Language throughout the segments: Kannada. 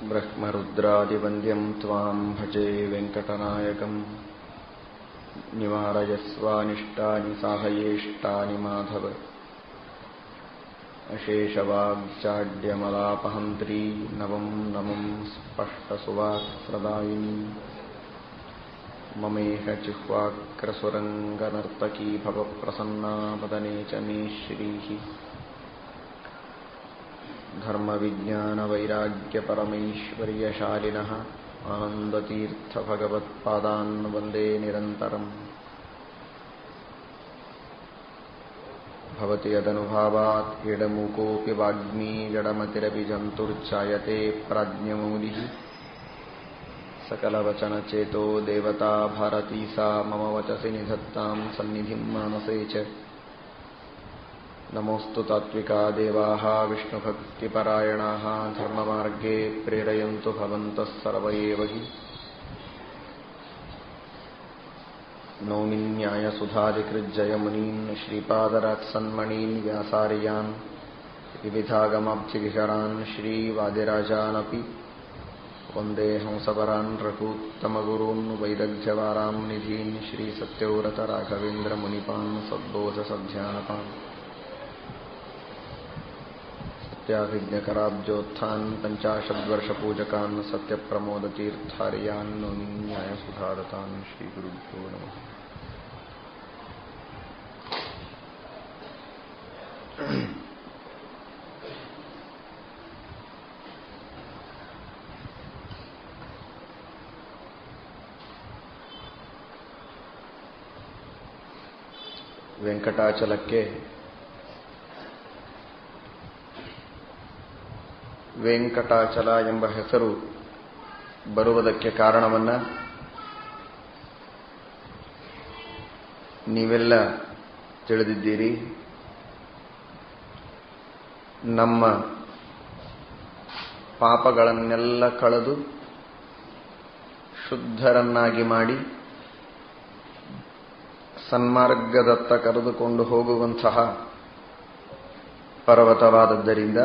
ಬ್ರಹ್ಮರುದ್ರಾದಿವಂದ್ಯಂ ತ್ವಾಂ ಭಜೆ ವೆಂಕಟನಾಯಕಂ. ನಿವಾರಯಸ್ವಾನಿಷ್ಟಾನಿ ಸಾಧಯೇಷ್ಟಾನಿ ಮಾಧವ. ಅಶೇಷವಾಗ್ಚಾಡ್ಯಮಲಾಪಹಂತ್ರೀ ನವಂ ನಮಂ ಸ್ಪಷ್ಟಸುವಾಕ್ಪ್ರದಾಯಿನಿ. ಮಮೇಹ ಜಿಹ್ವಾಕ್ರಸುರಂಗನರ್ತಕೀ ಭವಪ್ರಸನ್ನಾ ವದನೆ ಚ ಮೇ ಶ್ರೀಃ. ಧರ್ಮವಿಜ್ಞಾನವೈರಾಗ್ಯಪರಮೈಶ್ವರ್ಯಶಾಲಿನಃ ಆನಂದತೀರ್ಥಭಗವತ್ಪಾದಾನ್ ವಂದೇ ನಿರಂತರಂ. ಭವತಿ ಯದನುಭಾವಾತ್ ಎಡಮುಕೋಪಿ ವಾಗ್ಮೀ ಜಡಮತಿರಪಿ ಜಂತುರ್ಜಾಯತೆ ಪ್ರಾಜ್ಞಮೌಲಿಃ. ಸಕಲವಚನಚೇತೋ ದೇವತಾ ಭಾರತೀ ಸಾ ಮಮ ವಚಸಿ ನಿಧತ್ತಾಂ ಸನ್ನಿಧಿಂ ಮಾನಸೇ ಚ. ನಮೋऽस्तु ತಾತ್ವಿಕಾ ದೇವಾಃ ವಿಷ್ಣುಭಕ್ತಿಪರಾಯಣಾಃ ಧರ್ಮಮಾರ್ಗೇ ಪ್ರೇರಯಂತು ಭವಂತಃ ಸರ್ವ ಏವ ಹಿ. ನೌಮಿ ನ್ಯಾಯಸುಧಾಧಿಕೃಜ್ಜಯಮುನೀನ್ ಶ್ರೀಪಾದರಾತ್ಸನ್ಮಣೀನ್ ವ್ಯಾಸಾರ್ಯಾನ್ ವಿವಿಧಾಗಮಾಬ್ಧಿವಿಹರಾನ್ ಶ್ರೀವಾದಿರಾಜಾನಪಿ ವಂದೇ ಹಂಸವರಾನ್ ರಘೂತ್ತಮಗುರೂನ್ ವೈದಗ್ಧ್ಯವಾರಾಂ ನಿಧೀನ್ ಶ್ರೀಸತ್ಯವ್ರತ ರಾಘವೇಂದ್ರ ಮುನಿಪಾನ್ ಸದ್ಬೋಧಸಧ್ಯಾನಪಾನ್. ಸತ್ಯಾಭಿಜ್ಞಕರಾಬ್ಜೋತ್ಥಾನ್ ಪಂಚಾಶದ್ವರ್ಷಪೂಜಕಾನ್ ಸತ್ಯಪ್ರಮೋದತೀರ್ಥಾರ್ಯಾನ್ ನೌಮಿ ನ್ಯಾಯಸುಧಾರತಾನ್. ಶ್ರೀಗುರುಭ್ಯೋ ನಮಃ. ವೆಂಕಟಾಚಲಕ್ಕೆ ವೆಂಕಟಾಚಲ ಎಂಬ ಹೆಸರು ಬರುವುದಕ್ಕೆ ಕಾರಣವನ್ನ ನೀವೆಲ್ಲ ತಿಳಿದಿದ್ದೀರಿ. ನಮ್ಮ ಪಾಪಗಳನ್ನೆಲ್ಲ ಕಳೆದು ಶುದ್ಧರನ್ನಾಗಿ ಮಾಡಿ ಸನ್ಮಾರ್ಗದತ್ತ ಕರೆದುಕೊಂಡು ಹೋಗುವಂತಹ ಪರ್ವತವಾದದ್ದರಿಂದ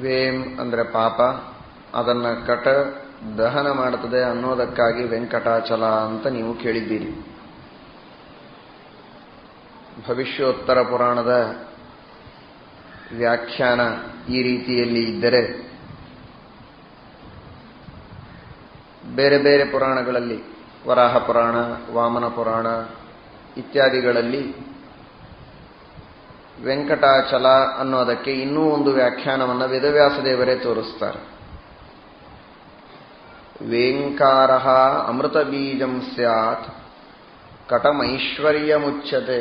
ವೇಂ ಅಂದರೆ ಪಾಪ, ಅದನ್ನ ಕಟ ದಹನ ಮಾಡುತ್ತದೆ ಅನ್ನೋದಕ್ಕಾಗಿ ವೆಂಕಟಾಚಲ ಅಂತ ನೀವು ಕೇಳಿದ್ದೀರಿ. ಭವಿಷ್ಯೋತ್ತರ ಪುರಾಣದ ವ್ಯಾಖ್ಯಾನ ಈ ರೀತಿಯಲ್ಲಿ ಇದ್ದರೆ, ಬೇರೆ ಬೇರೆ ಪುರಾಣಗಳಲ್ಲಿ ವರಾಹ ಪುರಾಣ, ವಾಮನ ಪುರಾಣ ಇತ್ಯಾದಿಗಳಲ್ಲಿ ವೆಂಕಟಾಚಲ ಅನ್ನೋದಕ್ಕೆ ಇನ್ನೂ ಒಂದು ವ್ಯಾಖ್ಯಾನವನ್ನು ವೇದವ್ಯಾಸ ದೇವರೇ ತೋರಿಸ್ತಾರೆ. ವೇಂಕಾರ ಅಮೃತ ಬೀಜಂ ಸ್ಯಾತ್ ಕಟಮೈಶ್ವರ್ಯಮುಚ್ಯತೆ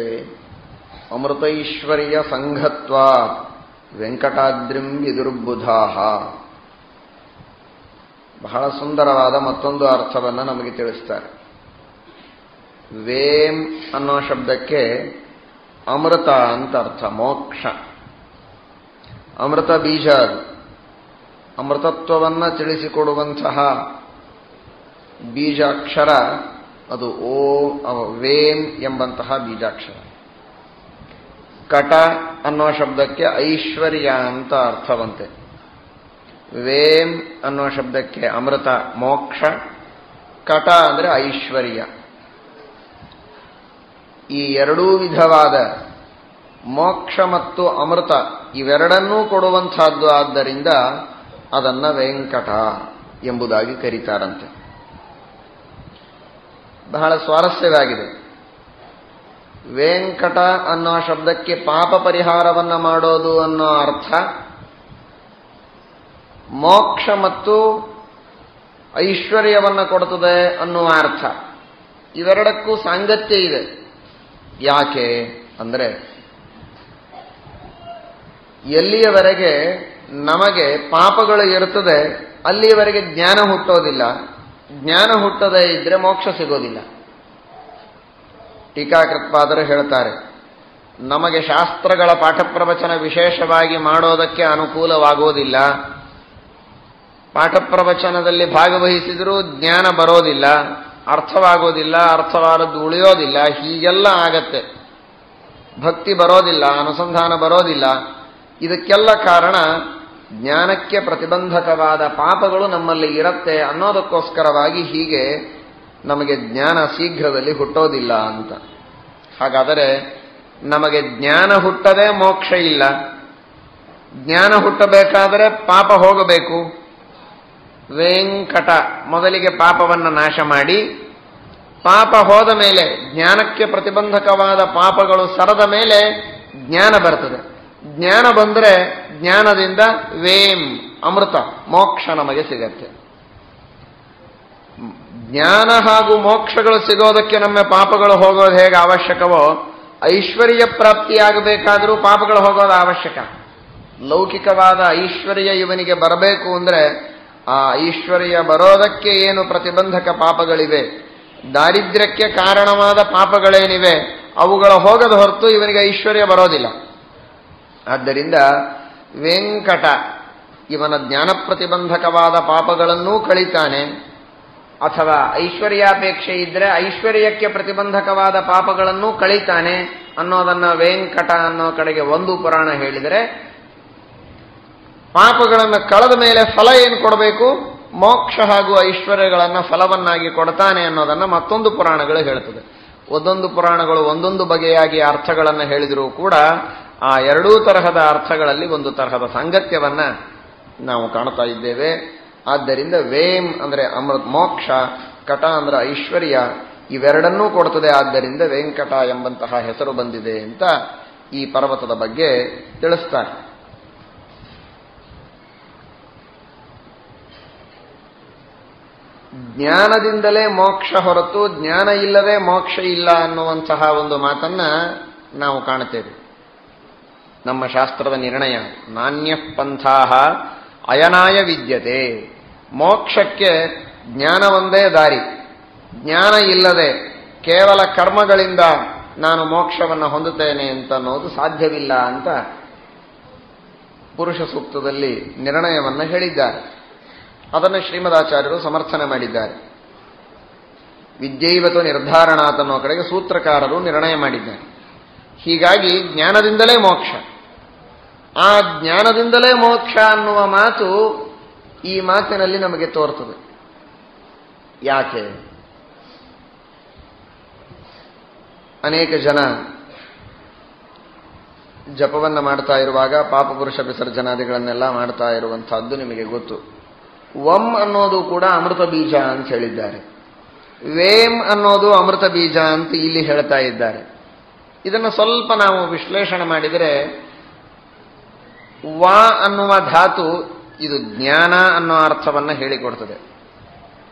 ಅಮೃತೈಶ್ವರ್ಯ ಸಂಘತ್ವಾತ್ ವೆಂಕಟಾದ್ರಿಂ ವಿದುರ್ಬುಧಾಃ. ಬಹಳ ಸುಂದರವಾದ ಮತ್ತೊಂದು ಅರ್ಥವನ್ನು ನಮಗೆ ತಿಳಿಸ್ತಾರೆ. ವೇಂ ಅನ್ನೋ ಶಬ್ದಕ್ಕೆ ಅಮೃತ ಅಂತ ಅರ್ಥ, ಮೋಕ್ಷ. ಅಮೃತ ಬೀಜ, ಅದು ಅಮೃತತ್ವವನ್ನು ತಿಳಿಸಿಕೊಡುವಂತಹ ಬೀಜಾಕ್ಷರ ಅದು ವೇಂ ಎಂಬಂತಹ ಬೀಜಾಕ್ಷರ. ಕಟ ಅನ್ನೋ ಶಬ್ದಕ್ಕೆ ಐಶ್ವರ್ಯ ಅಂತ ಅರ್ಥವಂತೆ. ವೇಂ ಅನ್ನೋ ಶಬ್ದಕ್ಕೆ ಅಮೃತ, ಮೋಕ್ಷ. ಕಟ ಅಂದರೆ ಐಶ್ವರ್ಯ. ಈ ಎರಡೂ ವಿಧವಾದ ಮೋಕ್ಷ ಮತ್ತು ಅಮೃತ ಇವೆರಡನ್ನೂ ಕೊಡುವಂತಹದ್ದು. ಆದ್ದರಿಂದ ಅದನ್ನ ವೆಂಕಟ ಎಂಬುದಾಗಿ ಕರೀತಾರಂತೆ. ಬಹಳ ಸ್ವಾರಸ್ಯವಾಗಿದೆ. ವೆಂಕಟ ಅನ್ನೋ ಶಬ್ದಕ್ಕೆ ಪಾಪ ಪರಿಹಾರವನ್ನ ಮಾಡೋದು ಅನ್ನೋ ಅರ್ಥ, ಮೋಕ್ಷ ಮತ್ತು ಐಶ್ವರ್ಯವನ್ನ ಕೊಡುತ್ತದೆ ಅನ್ನುವ ಅರ್ಥ. ಇವೆರಡಕ್ಕೂ ಸಾಂಗತ್ಯ ಇದೆ. ಯಾಕೆ ಅಂದರೆ, ಎಲ್ಲಿಯವರೆಗೆ ನಮಗೆ ಪಾಪಗಳು ಇರುತ್ತದೆ ಅಲ್ಲಿಯವರೆಗೆ ಜ್ಞಾನ ಹುಟ್ಟೋದಿಲ್ಲ. ಜ್ಞಾನ ಹುಟ್ಟದೇ ಇದ್ರೆ ಮೋಕ್ಷ ಸಿಗೋದಿಲ್ಲ. ಟೀಕಾಕೃತ್ಪಾದರು ಹೇಳ್ತಾರೆ, ನಮಗೆ ಶಾಸ್ತ್ರಗಳ ಪಾಠ ಪ್ರವಚನ ವಿಶೇಷವಾಗಿ ಮಾಡೋದಕ್ಕೆ ಅನುಕೂಲವಾಗುವುದಿಲ್ಲ. ಪಾಠ ಪ್ರವಚನದಲ್ಲಿ ಭಾಗವಹಿಸಿದರೂ ಜ್ಞಾನ ಬರೋದಿಲ್ಲ, ಅರ್ಥವಾಗೋದಿಲ್ಲ, ಅರ್ಥವಾದದ್ದು ಉಳಿಯೋದಿಲ್ಲ. ಹೀಗೆಲ್ಲ ಆಗತ್ತೆ. ಭಕ್ತಿ ಬರೋದಿಲ್ಲ, ಅನುಸಂಧಾನ ಬರೋದಿಲ್ಲ. ಇದಕ್ಕೆಲ್ಲ ಕಾರಣ ಜ್ಞಾನಕ್ಕೆ ಪ್ರತಿಬಂಧಕವಾದ ಪಾಪಗಳು ನಮ್ಮಲ್ಲಿ ಇರುತ್ತೆ ಅನ್ನೋದಕ್ಕೋಸ್ಕರವಾಗಿ ಹೀಗೆ ನಮಗೆ ಜ್ಞಾನ ಶೀಘ್ರದಲ್ಲಿ ಹುಟ್ಟೋದಿಲ್ಲ ಅಂತ. ಹಾಗಾದರೆ ನಮಗೆ ಜ್ಞಾನ ಹುಟ್ಟದೆ ಮೋಕ್ಷ ಇಲ್ಲ. ಜ್ಞಾನ ಹುಟ್ಟಬೇಕಾದರೆ ಪಾಪ ಹೋಗಬೇಕು. ವೆಂಕಟ ಮೊದಲಿಗೆ ಪಾಪವನ್ನು ನಾಶ ಮಾಡಿ, ಪಾಪ ಹೋದ ಮೇಲೆ ಜ್ಞಾನಕ್ಕೆ ಪ್ರತಿಬಂಧಕವಾದ ಪಾಪಗಳು ಸರದ ಮೇಲೆ ಜ್ಞಾನ ಬರ್ತದೆ. ಜ್ಞಾನ ಬಂದರೆ ಜ್ಞಾನದಿಂದ ವೇಂ ಅಮೃತ ಮೋಕ್ಷ ನಮಗೆ ಸಿಗತ್ತೆ. ಜ್ಞಾನ ಹಾಗೂ ಮೋಕ್ಷಗಳು ಸಿಗೋದಕ್ಕೆ ನಮ್ಮ ಪಾಪಗಳು ಹೋಗೋದು ಹೇಗೆ ಅವಶ್ಯಕವೋ, ಐಶ್ವರ್ಯ ಪ್ರಾಪ್ತಿಯಾಗಬೇಕಾದರೂ ಪಾಪಗಳು ಹೋಗೋದು ಅವಶ್ಯಕ. ಲೌಕಿಕವಾದ ಐಶ್ವರ್ಯ ಇವನಿಗೆ ಬರಬೇಕು ಅಂದರೆ ಆ ಐಶ್ವರ್ಯ ಬರೋದಕ್ಕೆ ಏನು ಪ್ರತಿಬಂಧಕ ಪಾಪಗಳಿವೆ, ದಾರಿದ್ರ್ಯಕ್ಕೆ ಕಾರಣವಾದ ಪಾಪಗಳೇನಿವೆ ಅವುಗಳ ಹೋಗದ ಹೊರತು ಇವನಿಗೆ ಐಶ್ವರ್ಯ ಬರೋದಿಲ್ಲ. ಆದ್ದರಿಂದ ವೆಂಕಟ ಇವನ ಜ್ಞಾನ ಪ್ರತಿಬಂಧಕವಾದ ಪಾಪಗಳನ್ನೂ ಕಳೀತಾನೆ, ಅಥವಾ ಐಶ್ವರ್ಯಾಪೇಕ್ಷೆ ಇದ್ರೆ ಐಶ್ವರ್ಯಕ್ಕೆ ಪ್ರತಿಬಂಧಕವಾದ ಪಾಪಗಳನ್ನೂ ಕಳೀತಾನೆ ಅನ್ನೋದನ್ನ ವೆಂಕಟ ಅನ್ನೋ ಕಡೆಗೆ ಒಂದು ಪುರಾಣ ಹೇಳಿದರೆ, ಪಾಪಗಳನ್ನು ಕಳೆದ ಮೇಲೆ ಫಲ ಏನು ಕೊಡಬೇಕು, ಮೋಕ್ಷ ಹಾಗೂ ಐಶ್ವರ್ಯಗಳನ್ನು ಫಲವನ್ನಾಗಿ ಕೊಡ್ತಾನೆ ಅನ್ನೋದನ್ನ ಮತ್ತೊಂದು ಪುರಾಣಗಳು ಹೇಳ್ತದೆ. ಒಂದೊಂದು ಪುರಾಣಗಳು ಒಂದೊಂದು ಬಗೆಯಾಗಿ ಅರ್ಥಗಳನ್ನು ಹೇಳಿದರೂ ಕೂಡ ಆ ಎರಡೂ ತರಹದ ಅರ್ಥಗಳಲ್ಲಿ ಒಂದು ತರಹದ ಸಾಂಗತ್ಯವನ್ನ ನಾವು ಕಾಣ್ತಾ ಇದ್ದೇವೆ. ಆದ್ದರಿಂದ ವೇಂ ಅಂದರೆ ಅಮೃತ ಮೋಕ್ಷ, ಕಟ ಅಂದ್ರೆ ಐಶ್ವರ್ಯ, ಇವೆರಡನ್ನೂ ಕೊಡ್ತದೆ. ಆದ್ದರಿಂದ ವೆಂಕಟ ಎಂಬಂತಹ ಹೆಸರು ಬಂದಿದೆ ಅಂತ ಈ ಪರ್ವತದ ಬಗ್ಗೆ ತಿಳಿಸ್ತಾರೆ. ಜ್ಞಾನದಿಂದಲೇ ಮೋಕ್ಷ ಹೊರತು ಜ್ಞಾನ ಇಲ್ಲದೆ ಮೋಕ್ಷ ಇಲ್ಲ ಅನ್ನುವಂತಹ ಒಂದು ಮಾತನ್ನ ನಾವು ಕಾಣುತ್ತೇವೆ. ನಮ್ಮ ಶಾಸ್ತ್ರದ ನಿರ್ಣಯ ನಾಣ್ಯ ಪಂಥಾಹ ಅಯನಾಯ ವಿದ್ಯತೆ. ಮೋಕ್ಷಕ್ಕೆ ಜ್ಞಾನ ಒಂದೇ ದಾರಿ. ಜ್ಞಾನ ಇಲ್ಲದೆ ಕೇವಲ ಕರ್ಮಗಳಿಂದ ನಾನು ಮೋಕ್ಷವನ್ನು ಹೊಂದುತ್ತೇನೆ ಅಂತ ಅನ್ನೋದು ಸಾಧ್ಯವಿಲ್ಲ ಅಂತ ಪುರುಷ ಸೂಕ್ತದಲ್ಲಿ ನಿರ್ಣಯವನ್ನು ಹೇಳಿದ್ದಾರೆ. ಅದನ್ನು ಶ್ರೀಮದಾಚಾರ್ಯರು ಸಮರ್ಥನೆ ಮಾಡಿದ್ದಾರೆ. ವಿದ್ಯೈವತು ನಿರ್ಧಾರಣಾತ್ ಅನ್ನೋ ಕಡೆಗೆ ಸೂತ್ರಕಾರರು ನಿರ್ಣಯ ಮಾಡಿದ್ದಾರೆ. ಹೀಗಾಗಿ ಜ್ಞಾನದಿಂದಲೇ ಮೋಕ್ಷ. ಆ ಜ್ಞಾನದಿಂದಲೇ ಮೋಕ್ಷ ಅನ್ನುವ ಮಾತು ಈ ಮಾತಿನಲ್ಲಿ ನಮಗೆ ತೋರ್ತದೆ. ಯಾಕೆ? ಅನೇಕ ಜನ ಜಪವನ್ನು ಮಾಡ್ತಾ ಇರುವಾಗ ಪಾಪಪುರುಷ ವಿಸರ್ಜನಾದಿಗಳನ್ನೆಲ್ಲ ಮಾಡ್ತಾ ಇರುವಂತಹದ್ದು ನಿಮಗೆ ಗೊತ್ತು. ವಂ ಅನ್ನೋದು ಕೂಡ ಅಮೃತ ಬೀಜ ಅಂತ ಹೇಳಿದ್ದಾರೆ. ವೇಂ ಅನ್ನೋದು ಅಮೃತ ಬೀಜ ಅಂತ ಇಲ್ಲಿ ಹೇಳ್ತಾ ಇದ್ದಾರೆ. ಇದನ್ನು ಸ್ವಲ್ಪ ನಾವು ವಿಶ್ಲೇಷಣೆ ಮಾಡಿದರೆ, ವಾ ಅನ್ನುವ ಧಾತು ಇದು ಜ್ಞಾನ ಅನ್ನೋ ಅರ್ಥವನ್ನು ಹೇಳಿಕೊಡ್ತದೆ.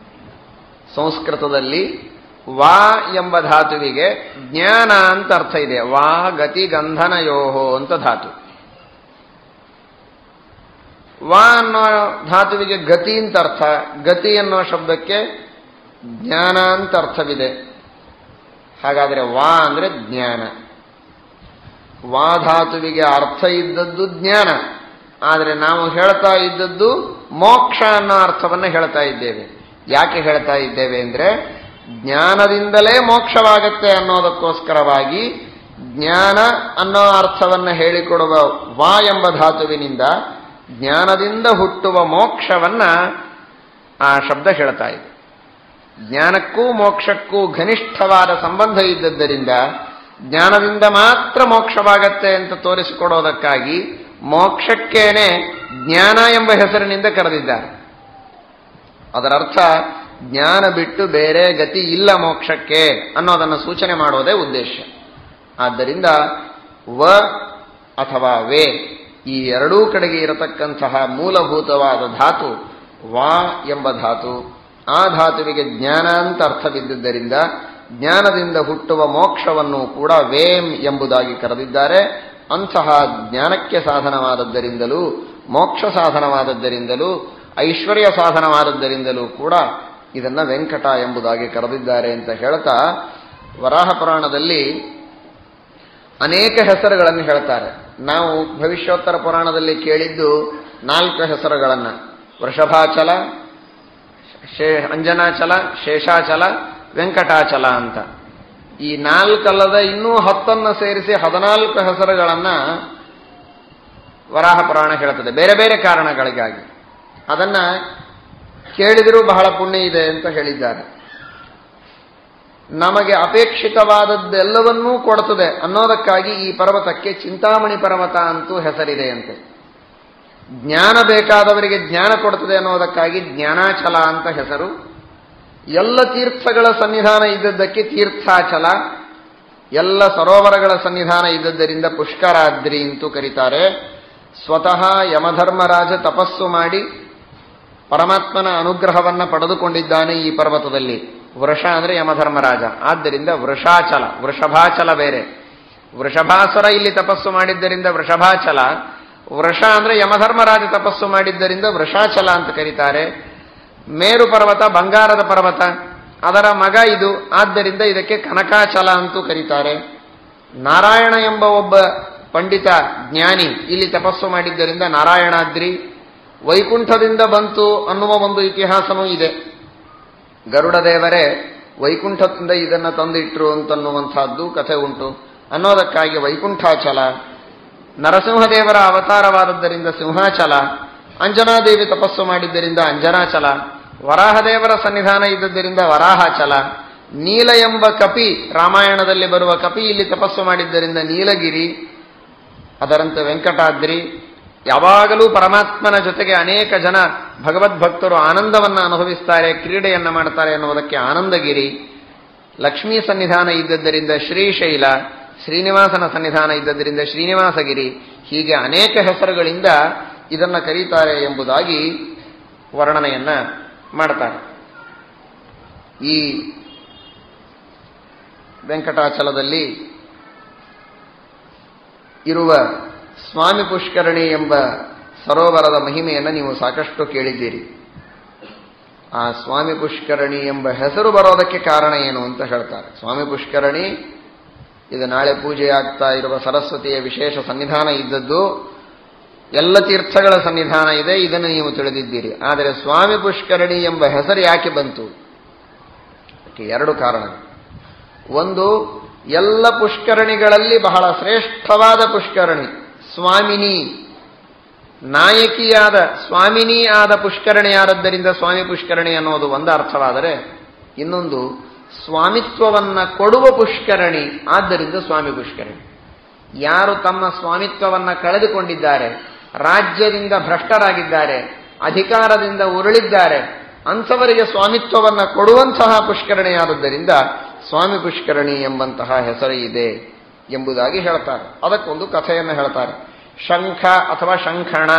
ಸಂಸ್ಕೃತದಲ್ಲಿ ವಾ ಎಂಬ ಧಾತುವಿಗೆ ಜ್ಞಾನ ಅಂತ ಅರ್ಥ ಇದೆ. ವಾ ಗತಿ ಗಂಧನಯೋಹೋ ಅಂತ ಧಾತು. ವಾ ಅನ್ನೋ ಧಾತುವಿಗೆ ಗತಿ ಅಂತ ಅರ್ಥ. ಗತಿ ಅನ್ನೋ ಶಬ್ದಕ್ಕೆ ಜ್ಞಾನ ಅಂತ ಅರ್ಥವಿದೆ. ಹಾಗಾದರೆ ವಾ ಅಂದ್ರೆ ಜ್ಞಾನ. ವಾ ಧಾತುವಿಗೆ ಅರ್ಥ ಇದ್ದದ್ದು ಜ್ಞಾನ, ಆದರೆ ನಾವು ಹೇಳ್ತಾ ಇದ್ದದ್ದು ಮೋಕ್ಷ ಅನ್ನೋ ಅರ್ಥವನ್ನು ಹೇಳ್ತಾ ಇದ್ದೇವೆ. ಯಾಕೆ ಹೇಳ್ತಾ ಇದ್ದೇವೆ ಅಂದ್ರೆ, ಜ್ಞಾನದಿಂದಲೇ ಮೋಕ್ಷವಾಗತ್ತೆ ಅನ್ನೋದಕ್ಕೋಸ್ಕರವಾಗಿ ಜ್ಞಾನ ಅನ್ನೋ ಅರ್ಥವನ್ನು ಹೇಳಿಕೊಡುವ ವಾ ಎಂಬ ಧಾತುವಿನಿಂದ ಜ್ಞಾನದಿಂದ ಹುಟ್ಟುವ ಮೋಕ್ಷವನ್ನ ಆ ಶಬ್ದ ಹೇಳ್ತಾ ಇದೆ. ಜ್ಞಾನಕ್ಕೂ ಮೋಕ್ಷಕ್ಕೂ ಘನಿಷ್ಠವಾದ ಸಂಬಂಧ ಇದ್ದದ್ದರಿಂದ ಜ್ಞಾನದಿಂದ ಮಾತ್ರ ಮೋಕ್ಷವಾಗತ್ತೆ ಅಂತ ತೋರಿಸಿಕೊಡೋದಕ್ಕಾಗಿ ಮೋಕ್ಷಕ್ಕೇನೆ ಜ್ಞಾನ ಎಂಬ ಹೆಸರಿನಿಂದ ಕರೆದಿದ್ದಾರೆ. ಅದರರ್ಥ ಜ್ಞಾನ ಬಿಟ್ಟು ಬೇರೆ ಗತಿ ಇಲ್ಲ ಮೋಕ್ಷಕ್ಕೆ ಅನ್ನೋದನ್ನು ಸೂಚನೆ ಮಾಡೋದೇ ಉದ್ದೇಶ. ಆದ್ದರಿಂದ ವ ಅಥವಾ ವೇ ಈ ಎರಡೂ ಕಡೆಗೆ ಇರತಕ್ಕಂತಹ ಮೂಲಭೂತವಾದ ಧಾತು ವಾ ಎಂಬ ಧಾತು. ಆ ಧಾತುವಿಗೆ ಜ್ಞಾನ ಅಂತ ಅರ್ಥವಿದ್ದುದರಿಂದ ಜ್ಞಾನದಿಂದ ಹುಟ್ಟುವ ಮೋಕ್ಷವನ್ನು ಕೂಡ ವೇಂ ಎಂಬುದಾಗಿ ಕರೆದಿದ್ದಾರೆ. ಅಂತಹ ಜ್ಞಾನಕ್ಕೆ ಸಾಧನವಾದದ್ದರಿಂದಲೂ ಮೋಕ್ಷ ಸಾಧನವಾದದ್ದರಿಂದಲೂ ಐಶ್ವರ್ಯ ಸಾಧನವಾದದ್ದರಿಂದಲೂ ಕೂಡ ಇದನ್ನ ವೆಂಕಟ ಎಂಬುದಾಗಿ ಕರೆದಿದ್ದಾರೆ ಅಂತ ಹೇಳ್ತಾ, ವರಾಹ ಪುರಾಣದಲ್ಲಿ ಅನೇಕ ಹೆಸರುಗಳನ್ನು ಹೇಳ್ತಾರೆ. ನಾವು ಭವಿಷ್ಯೋತ್ತರ ಪುರಾಣದಲ್ಲಿ ಕೇಳಿದ್ದು 4 ಹೆಸರುಗಳನ್ನು: ವೃಷಭಾಚಲ, ಅಂಜನಾಚಲ, ಶೇಷಾಚಲ, ವೆಂಕಟಾಚಲ ಅಂತ. ಈ 4 ಅಲ್ಲದ ಇನ್ನೂ 10 ಸೇರಿಸಿ 14 ಹೆಸರುಗಳನ್ನ ವರಾಹ ಪುರಾಣ ಹೇಳ್ತದೆ, ಬೇರೆ ಬೇರೆ ಕಾರಣಗಳಿಗಾಗಿ. ಅದನ್ನ ಕೇಳಿದರೂ ಬಹಳ ಪುಣ್ಯ ಇದೆ ಅಂತ ಹೇಳಿದ್ದಾರೆ. ನಮಗೆ ಅಪೇಕ್ಷಿತವಾದದ್ದೆಲ್ಲವನ್ನೂ ಕೊಡುತ್ತದೆ ಅನ್ನೋದಕ್ಕಾಗಿ ಈ ಪರ್ವತಕ್ಕೆ ಚಿಂತಾಮಣಿ ಪರ್ವತ ಅಂತೂ ಹೆಸರಿದೆ ಅಂತೆ. ಜ್ಞಾನ ಬೇಕಾದವರಿಗೆ ಜ್ಞಾನ ಕೊಡುತ್ತದೆ ಅನ್ನೋದಕ್ಕಾಗಿ ಜ್ಞಾನಾಚಲ ಅಂತ ಹೆಸರು. ಎಲ್ಲ ತೀರ್ಥಗಳ ಸನ್ನಿಧಾನ ಇದ್ದದ್ದಕ್ಕೆ ತೀರ್ಥಾಚಲ, ಎಲ್ಲ ಸರೋವರಗಳ ಸನ್ನಿಧಾನ ಇದ್ದದ್ದರಿಂದ ಪುಷ್ಕರಾದ್ರಿ ಅಂತೂ ಕರೀತಾರೆ. ಸ್ವತಃ ಯಮಧರ್ಮರಾಜ ತಪಸ್ಸು ಮಾಡಿ ಪರಮಾತ್ಮನ ಅನುಗ್ರಹವನ್ನ ಪಡೆದುಕೊಂಡಿದ್ದಾನೆ ಈ ಪರ್ವತದಲ್ಲಿ. ವೃಷ ಅಂದರೆ ಯಮಧರ್ಮರಾಜ, ಆದ್ದರಿಂದ ವೃಷಾಚಲ, ವೃಷಭಾಚಲ ಬೇರೆ. ವೃಷಭಾಸುರ ಇಲ್ಲಿ ತಪಸ್ಸು ಮಾಡಿದ್ದರಿಂದ ವೃಷಭಾಚಲ, ವೃಷ ಅಂದರೆ ಯಮಧರ್ಮರಾಜ ತಪಸ್ಸು ಮಾಡಿದ್ದರಿಂದ ವೃಷಾಚಲ ಅಂತ ಕರೀತಾರೆ. ಮೇರು ಪರ್ವತ ಬಂಗಾರದ ಪರ್ವತ, ಅದರ ಮಗ ಇದು, ಆದ್ದರಿಂದ ಇದಕ್ಕೆ ಕನಕಾಚಲ ಅಂತೂ ಕರೀತಾರೆ. ನಾರಾಯಣ ಎಂಬ ಒಬ್ಬ ಪಂಡಿತ ಜ್ಞಾನಿ ಇಲ್ಲಿ ತಪಸ್ಸು ಮಾಡಿದ್ದರಿಂದ ನಾರಾಯಣಾದ್ರಿ. ವೈಕುಂಠದಿಂದ ಬಂತು ಅನ್ನುವ ಒಂದು ಇತಿಹಾಸವೂ ಇದೆ. ಗರುಡ ದೇವರೇ ವೈಕುಂಠದಿಂದ ಇದನ್ನು ತಂದಿಟ್ರು ಅಂತನ್ನುವಂಥದ್ದು ಕಥೆ ಉಂಟು. ಅನ್ನೋದಕ್ಕಾಗಿ ವೈಕುಂಠಾಚಲ. ನರಸಿಂಹದೇವರ ಅವತಾರವಾದದ್ದರಿಂದ ಸಿಂಹಾಚಲ. ಅಂಜನಾದೇವಿ ತಪಸ್ಸು ಮಾಡಿದ್ದರಿಂದ ಅಂಜನಾಚಲ. ವರಾಹದೇವರ ಸನ್ನಿಧಾನ ಇದ್ದದ್ದರಿಂದ ವರಾಹಾಚಲ. ನೀಲ ಎಂಬ ಕಪಿ, ರಾಮಾಯಣದಲ್ಲಿ ಬರುವ ಕಪಿ ಇಲ್ಲಿ ತಪಸ್ಸು ಮಾಡಿದ್ದರಿಂದ ನೀಲಗಿರಿ. ಅದರಂತೆ ವೆಂಕಟಾದ್ರಿ. ಯಾವಾಗಲೂ ಪರಮಾತ್ಮನ ಜೊತೆಗೆ ಅನೇಕ ಜನ ಭಗವದ್ಭಕ್ತರು ಆನಂದವನ್ನು ಅನುಭವಿಸ್ತಾರೆ, ಕ್ರೀಡೆಯನ್ನು ಮಾಡ್ತಾರೆ ಎನ್ನುವುದಕ್ಕೆ ಆನಂದಗಿರಿ. ಲಕ್ಷ್ಮೀ ಸನ್ನಿಧಾನ ಇದ್ದದ್ದರಿಂದ ಶ್ರೀಶೈಲ, ಶ್ರೀನಿವಾಸನ ಸನ್ನಿಧಾನ ಇದ್ದದ್ದರಿಂದ ಶ್ರೀನಿವಾಸಗಿರಿ. ಹೀಗೆ ಅನೇಕ ಹೆಸರುಗಳಿಂದ ಇದನ್ನು ಕರೀತಾರೆ ಎಂಬುದಾಗಿ ವರ್ಣನೆಯನ್ನ ಮಾಡ್ತಾರೆ. ಈ ವೆಂಕಟಾಚಲದಲ್ಲಿ ಇರುವ ಸ್ವಾಮಿ ಪುಷ್ಕರಣಿ ಎಂಬ ಸರೋವರದ ಮಹಿಮೆಯನ್ನು ನೀವು ಸಾಕಷ್ಟು ಕೇಳಿದ್ದೀರಿ. ಆ ಸ್ವಾಮಿ ಪುಷ್ಕರಣಿ ಎಂಬ ಹೆಸರು ಬರೋದಕ್ಕೆ ಕಾರಣ ಏನು ಅಂತ ಹೇಳ್ತಾರೆ. ಸ್ವಾಮಿ ಪುಷ್ಕರಣಿ ಇದು ನಾಳೆ ಪೂಜೆಯಾಗ್ತಾ ಇರುವ ಸರಸ್ವತಿಯ ವಿಶೇಷ ಸನ್ನಿಧಾನ ಇದ್ದದ್ದು. ಎಲ್ಲ ತೀರ್ಥಗಳ ಸನ್ನಿಧಾನ ಇದೆ, ಇದನ್ನು ನೀವು ತಿಳಿದಿದ್ದೀರಿ. ಆದರೆ ಸ್ವಾಮಿ ಪುಷ್ಕರಣಿ ಎಂಬ ಹೆಸರು ಯಾಕೆ ಬಂತು? ಎರಡು ಕಾರಣಗಳು. ಒಂದು, ಎಲ್ಲ ಪುಷ್ಕರಣಿಗಳಲ್ಲಿ ಬಹಳ ಶ್ರೇಷ್ಠವಾದ ಪುಷ್ಕರಣಿ ಸ್ವಾಮಿನಿ, ನಾಯಕಿಯಾದ ಸ್ವಾಮಿನಿ ಆದ ಪುಷ್ಕರಣಿಯಾದದ್ದರಿಂದ ಸ್ವಾಮಿ ಪುಷ್ಕರಣಿ ಅನ್ನೋದು ಒಂದು ಅರ್ಥವಾದರೆ, ಇನ್ನೊಂದು ಸ್ವಾಮಿತ್ವವನ್ನ ಕೊಡುವ ಪುಷ್ಕರಣಿ, ಆದ್ದರಿಂದ ಸ್ವಾಮಿ ಪುಷ್ಕರಣಿ. ಯಾರು ತಮ್ಮ ಸ್ವಾಮಿತ್ವವನ್ನ ಕಳೆದುಕೊಂಡಿದ್ದಾರೆ, ರಾಜ್ಯದಿಂದ ಭ್ರಷ್ಟರಾಗಿದ್ದಾರೆ, ಅಧಿಕಾರದಿಂದ ಉರುಳಿದ್ದಾರೆ, ಅಂಥವರಿಗೆ ಸ್ವಾಮಿತ್ವವನ್ನ ಕೊಡುವಂತಹ ಪುಷ್ಕರಣಿಯಾದದ್ದರಿಂದ ಸ್ವಾಮಿ ಪುಷ್ಕರಣಿ ಎಂಬಂತಹ ಹೆಸರು ಇದೆ ಎಂಬುದಾಗಿ ಹೇಳ್ತಾರೆ. ಅದಕ್ಕೊಂದು ಕಥೆಯನ್ನು ಹೇಳ್ತಾರೆ. ಶಂಖ ಅಥವಾ ಶಂಖಣ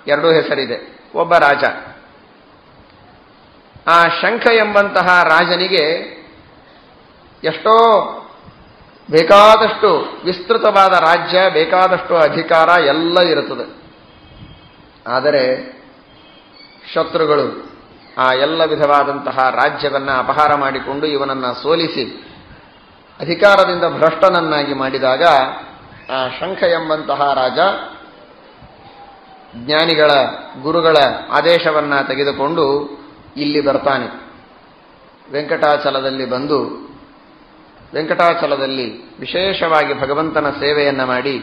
ಎರಡೂ ಹೆಸರಿದೆ. ಒಬ್ಬ ರಾಜ, ಆ ಶಂಖ ಎಂಬಂತಹ ರಾಜನಿಗೆ ಎಷ್ಟೋ ಬೇಕಾದಷ್ಟು ವಿಸ್ತೃತವಾದ ರಾಜ್ಯ, ಬೇಕಾದಷ್ಟು ಅಧಿಕಾರ ಎಲ್ಲ ಇರುತ್ತದೆ. ಆದರೆ ಶತ್ರುಗಳು ಆ ಎಲ್ಲ ವಿಧವಾದಂತಹ ರಾಜ್ಯವನ್ನು ಅಪಹಾರ ಮಾಡಿಕೊಂಡು ಇವನನ್ನು ಸೋಲಿಸಿ ಅಧಿಕಾರದಿಂದ ಭ್ರಷ್ಟನನ್ನಾಗಿ ಮಾಡಿದಾಗ ಆ ಶಂಖ ಎಂಬಂತಹ ರಾಜ ಜ್ಞಾನಿಗಳ ಗುರುಗಳ ಆದೇಶವನ್ನ ತೆಗೆದುಕೊಂಡು ಇಲ್ಲಿ ಬರ್ತಾನೆ. ವೆಂಕಟಾಚಲದಲ್ಲಿ ಬಂದು ವೆಂಕಟಾಚಲದಲ್ಲಿ ವಿಶೇಷವಾಗಿ ಭಗವಂತನ ಸೇವೆಯನ್ನ ಮಾಡಿ